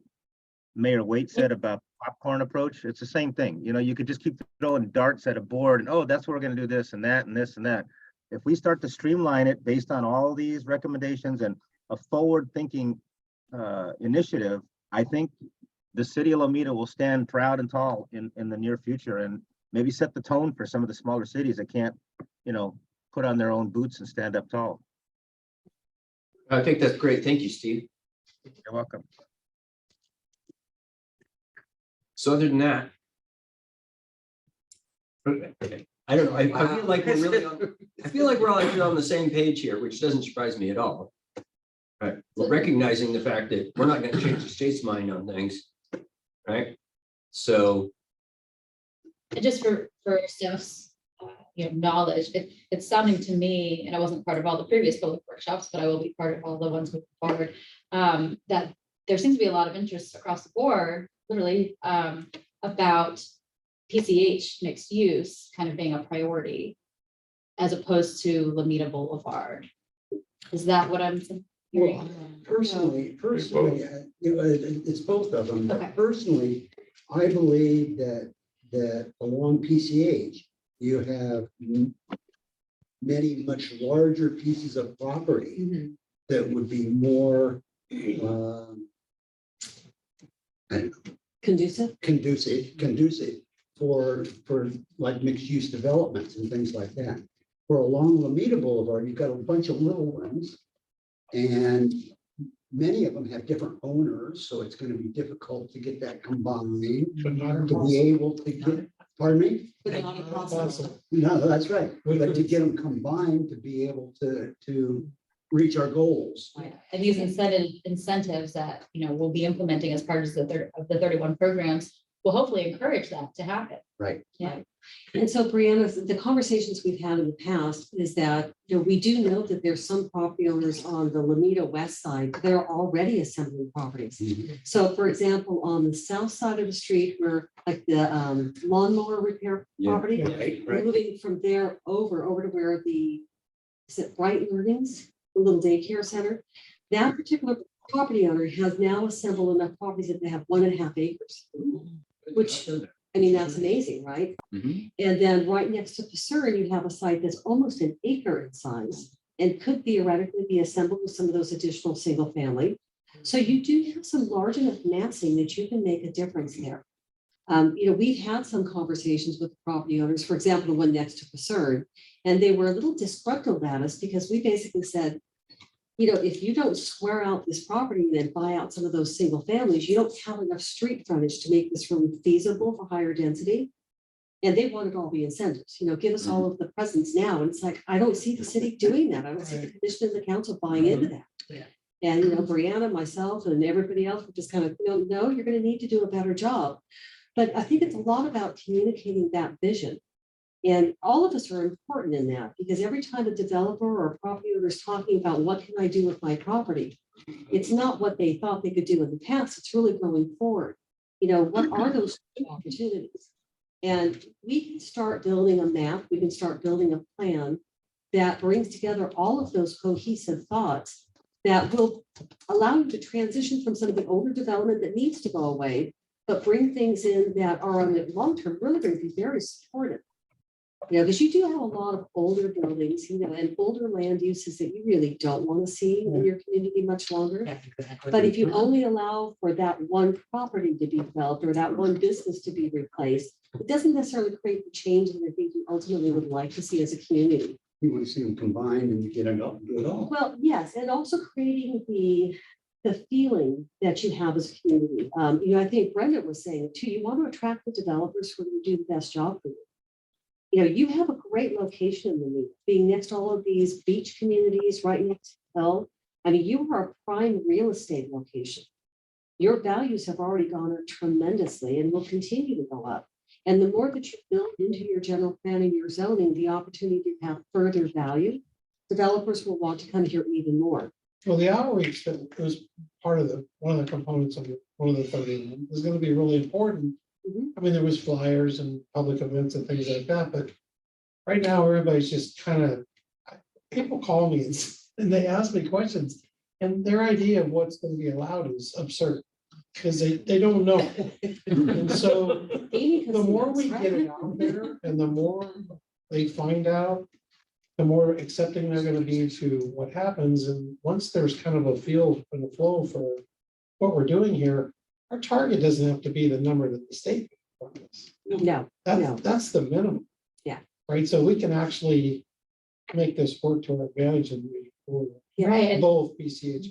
Mayor Waite said about popcorn approach. It's the same thing. You could just keep throwing darts at a board and, oh, that's where we're going to do this and that and this and that. If we start to streamline it based on all these recommendations and a forward-thinking initiative, I think the city of Lomita will stand proud and tall in the near future and maybe set the tone for some of the smaller cities that can't, put on their own boots and stand up tall. I think that's great. Thank you, Steve. You're welcome. So other than that, okay, I don't know. I feel like we're really I feel like we're all actually on the same page here, which doesn't surprise me at all. Right, we're recognizing the fact that we're not going to change the state's mind on things, right? So, And just for staff's, knowledge, it's sounding to me, and I wasn't part of all the previous public workshops, but I will be part of all the ones moving forward, that there seems to be a lot of interest across the board, literally, about PCH mixed use kind of being a priority as opposed to Lomita Boulevard. Is that what I'm hearing? Well, personally, it's both of them. Okay. Personally, I believe that along PCH, you have many much larger pieces of property that would be more Conducive? conducive for like mixed use developments and things like that. For along Lomita Boulevard, you've got a bunch of little ones, and many of them have different owners, so it's going to be difficult to get that combined, But not to impossible. be able to get, pardon me? But not impossible. No, that's right, but to get them combined to be able to reach our goals. Right. And these incentives that, we'll be implementing as part of the 31 programs will hopefully encourage that to happen. Right. Yeah. And so Brianna, the conversations we've had in the past is that, we do know that there's some property owners on the Lomita West side that are already assembling properties. Mhm. So for example, on the south side of the street where like the lawnmower repair Yeah. property, right, moving from there over to where is it Bright Learnings, the little daycare center? That particular property owner has now assembled enough properties that they have 1.5 acres. Which, I mean, that's amazing, right? Mhm. And then right next to Pasurin, you have a site that's almost an acre in size and could theoretically be assembled with some of those additional single family. So you do have some large enough massing that you can make a difference there. We've had some conversations with property owners, for example, the one next to Pasurin, and they were a little disgruntled at us because we basically said, if you don't square out this property and then buy out some of those single families, you don't have enough street frontage to make this really feasible for higher density. And they wanted all the incentives, give us all of the presents now. And it's like, I don't see the city doing that. I don't see the commission and the council buying into that. Yeah. And, Brianna, myself, and everybody else were just kind of, no, you're going to need to do a better job. But I think it's a lot about communicating that vision. And all of us are important in that, because every time a developer or a property owner is talking about what can I do with my property, it's not what they thought they could do in the past. It's really going forward. What are those opportunities? And we can start building a map. We can start building a plan that brings together all of those cohesive thoughts that will allow you to transition from some of the older development that needs to go away but bring things in that are on the long term really going to be very supportive. You know, because you do have a lot of older buildings, you know, and older land uses that you really don't want to see in your community much longer. But if you only allow for that one property to be developed or that one business to be replaced, it doesn't necessarily create the change that I think you ultimately would like to see as a community. You want to see them combined and get it up and do it all. Well, yes, and also creating the feeling that you have as a community. You know, I think Brenda was saying it too. You want to attract the developers who are going to do the best job for you. You know, you have a great location in Lomita, being next to all of these beach communities right next to the hill. I mean, you are a prime real estate location. Your values have already gone up tremendously and will continue to go up. And the more that you build into your general plan and your zoning, the opportunity to have further value, developers will want to come here even more. Well, the outreach that was part of one of the components of one of the 30 is going to be really important. Mhm. I mean, there was flyers and public events and things like that, but right now everybody's just kind of, people call me and they ask me questions and their idea of what's going to be allowed is absurd because they don't know. And so the more we get it out there and the more they find out, the more accepting they're going to be to what happens. And once there's kind of a feel and a flow for what we're doing here, our target doesn't have to be the number that the state wants. No, no. That's the minimum. Yeah. Right, so we can actually make this work to our advantage and move forward. Right. And Both BCH.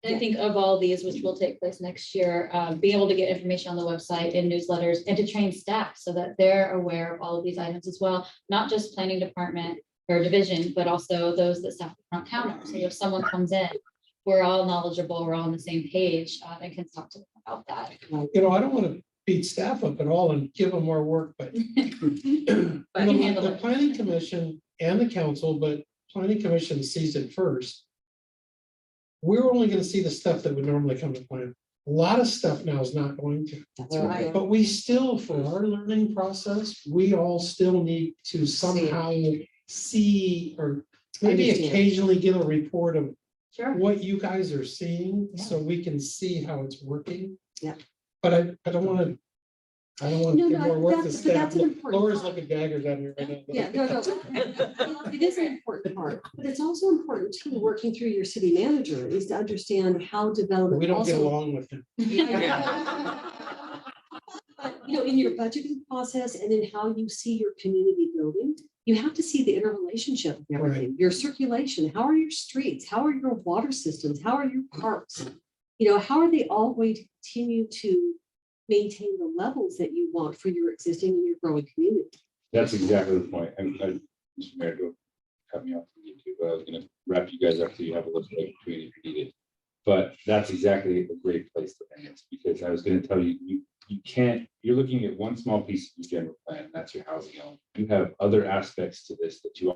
I think of all these, which will take place next year, being able to get information on the website and newsletters and to train staff so that they're aware of all of these items as well, not just planning department or division, but also those that staff the front counter. So if someone comes in, we're all knowledgeable, we're all on the same page and can talk to them about that. You know, I don't want to beat staff up at all and give them more work, but But you handle the it. planning commission and the council, but planning commission sees it first. We're only going to see the stuff that would normally come to plan. A lot of stuff now is not going to. That's right. But we still, for our learning process, we all still need to somehow see or maybe Understand. occasionally give a report of Sure. what you guys are seeing, so we can see how it's working. Yeah. But I don't want to No, give no, more work to that's staff. an important Laura's part. looking daggers at me right now. Yeah, no. It is an important part, but it's also important too, working through your city manager is to understand how development. We don't get also- along with him. But, you know, in your budgeting process and in how you see your community building, you have to see the interrelationship of everything, your circulation, how are your streets, how are your water systems, how are your parks? You know, how are they all going to continue to maintain the levels that you want for your existing and your growing community? That's exactly the point. And Mr. Mayor, don't cut me off from YouTube, but I was gonna wrap you guys up so you have a little break between if you need it. But that's exactly a great place to end it, because I was gonna tell you, you can't, you're looking at one small piece of the general plan, and that's your housing element. You have other aspects to this that you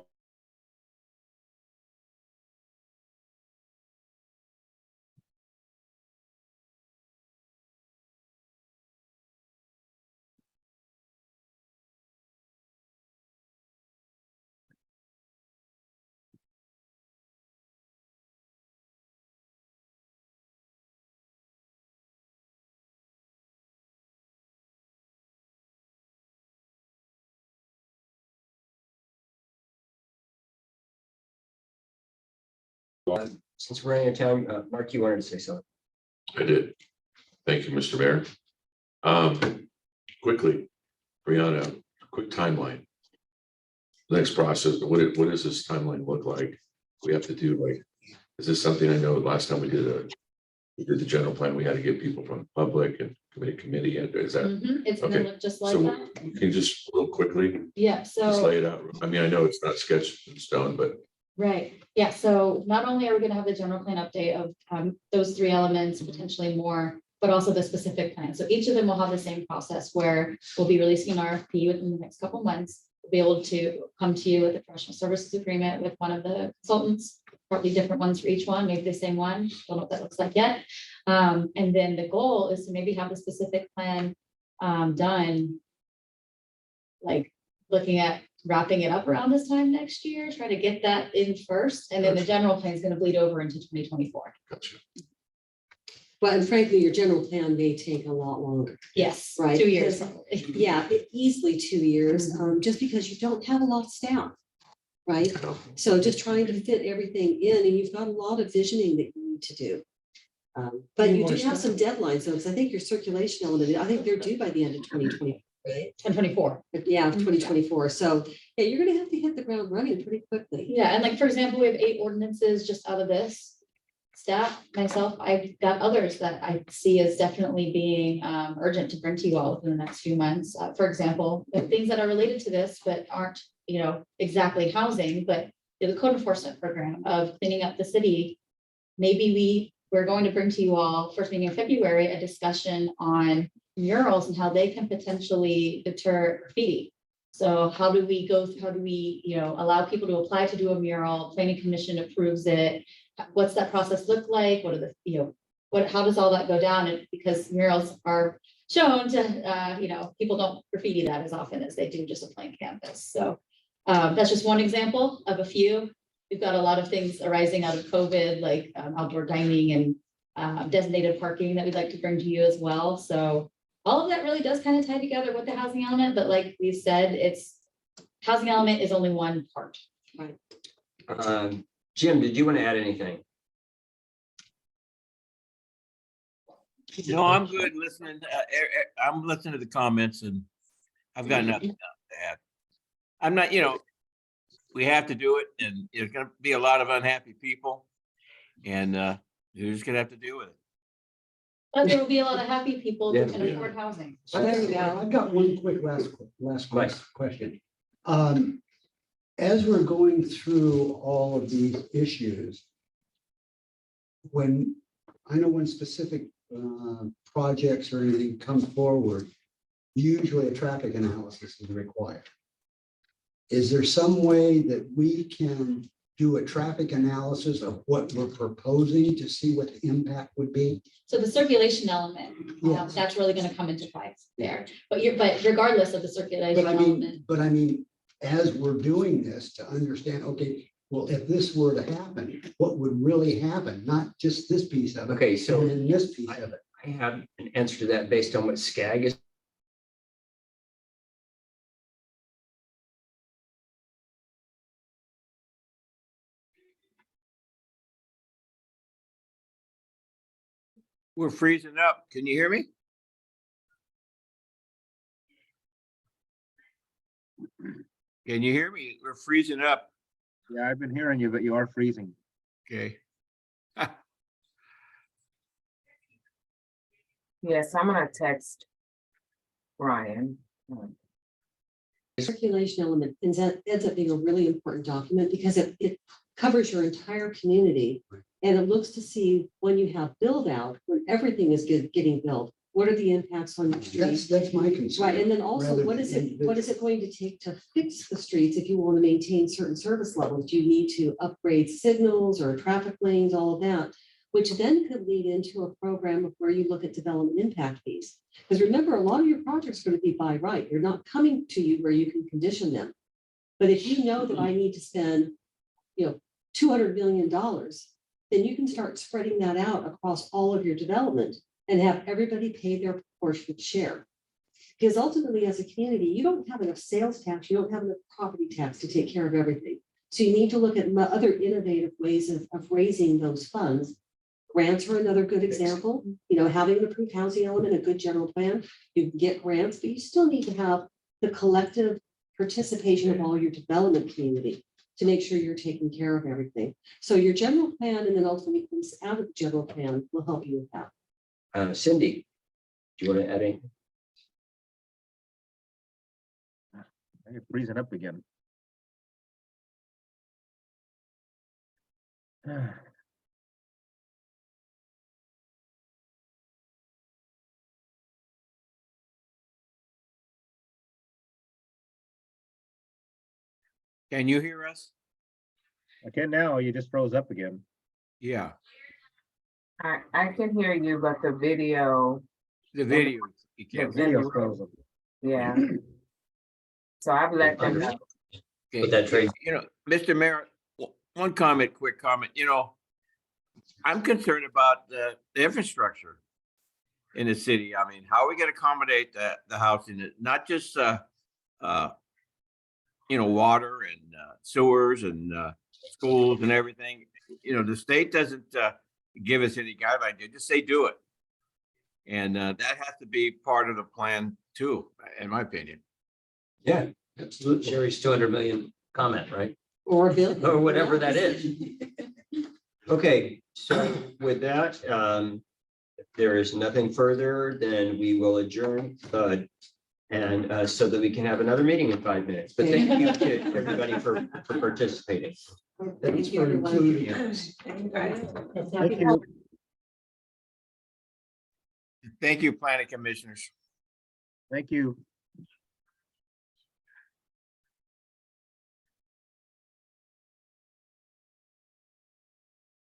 Since we're running out of time, Mark, you wanted to say something? I did. Thank you, Mr. Mayor. Quickly, Brianna, quick timeline. Next process, what does this timeline look like? We have to do like, is this something I know last time we did the general plan, we had to get people from the public and committee, and is that, Mhm. It's gonna okay. look just like so that. we can just real quickly, Yeah, just so, lay it out. I mean, I know it's not sketched in stone, but right, yeah, so not only are we gonna have the general plan update of those three elements, potentially more, but also the specific plan. So each of them will have the same process where we'll be releasing an RFP within the next couple months. We'll be able to come to you with a professional services agreement with one of the consultants, partly different ones for each one, maybe the same one, don't know what that looks like yet. And then the goal is to maybe have the specific plan done, like looking at wrapping it up around this time next year, try to get that in first, and then the general plan is going to bleed over into 2024. gotcha. But and frankly, your general plan may take a lot longer. Yes, Right, 2 years. because- Yeah, easily 2 years, just because you don't have a lot of staff. Right? So just trying to fit everything in, and you've got a lot of visioning that you need to do. But you do have some deadlines, though, because I think your circulation element, I think they're due by the end of 2020. Right? 2024. Yeah, 2024. So yeah, you're gonna have to hit the ground running pretty quickly. Yeah, and like, for example, we have 8 ordinances just out of this. Staff, myself, I've got others that I see as definitely being urgent to bring to you all within the next few months. For example, the things that are related to this, but aren't, exactly housing, but the code enforcement program of cleaning up the city. Maybe we're going to bring to you all, first meeting in February, a discussion on murals and how they can potentially deter graffiti. So how do we allow people to apply to do a mural? Planning commission approves it. What's that process look like? What are the, how does all that go down? And because murals are shown to, people don't graffiti that as often as they do just a plain canvas. So that's just one example of a few. We've got a lot of things arising out of COVID, like outdoor dining and designated parking that we'd like to bring to you as well. So all of that really does kind of tie together with the housing element, but like we said, housing element is only one part. Right. Jim, did you want to add anything? No, I'm good listening. I'm listening to the comments and I've got nothing else to add. I'm not, we have to do it and there's gonna be a lot of unhappy people. And you're just gonna have to deal with it. But there will be a lot of happy people who Yeah. can afford housing. I've got one quick last Mike. question. As we're going through all of these issues, when specific projects or anything come forward, usually a traffic analysis is required. Is there some way that we can do a traffic analysis of what we're proposing to see what the impact would be? So the circulation element, Yes. that's really going to come into play there. But regardless of the circulation element, But I mean, as we're doing this to understand, okay, well, if this were to happen, what would really happen? Not just this piece of it. Okay, so And then this piece of it. I have an answer to that based on what SCAG is. We're freezing up. Can you hear me? Can you hear me? We're freezing up. Yeah, I've been hearing you, but you are freezing. Okay. Yes, I'm gonna text Ryan. Circulation element ends up being a really important document because it covers your entire community. And it looks to see when you have build out, when everything is getting built, what are the impacts on the streets? That's my concern. Right, and then also, rather what than is it individual. going to take to fix the streets if you want to maintain certain service levels? Do you need to upgrade signals or traffic lanes, all of that? Which then could lead into a program of where you look at development impact fees. Because remember, a lot of your projects are going to be by right. They're not coming to you where you can condition them. But if you know that I need to spend, $200 million, then you can start spreading that out across all of your development and have everybody pay their proportionate share. Because ultimately, as a community, you don't have enough sales tax, you don't have enough property tax to take care of everything. So you need to look at other innovative ways of raising those funds. Grants are another good example. Having an approved housing element, a good general plan, you can get grants, but you still need to have the collective participation of all your development community to make sure you're taking care of everything. So your general plan and then ultimately comes out of the general plan will help you with that. Cindy, do you want to add anything? You're freezing up again. Can you hear us? Okay, now you just froze up again. Yeah, I can hear you, but the video, the video. You the can't. video, frozen. yeah. So I've let them know. Okay, Put that trade. Mr. Mayor, quick comment, I'm concerned about the infrastructure in the city. I mean, how are we gonna accommodate the housing, not just, water and sewers and schools and everything. The state doesn't give us any guidelines. They just say do it. And that has to be part of the plan too, in my opinion. Yeah, absolutely. Sherry's 200 million comment, right? Or a bill. Or whatever that is. Okay, so with that, if there is nothing further, then we will adjourn. And so that we can have another meeting in 5 minutes. But thank you to everybody for participating. Thank you, everyone. Thank you. Thank you, planning commissioners. Thank you.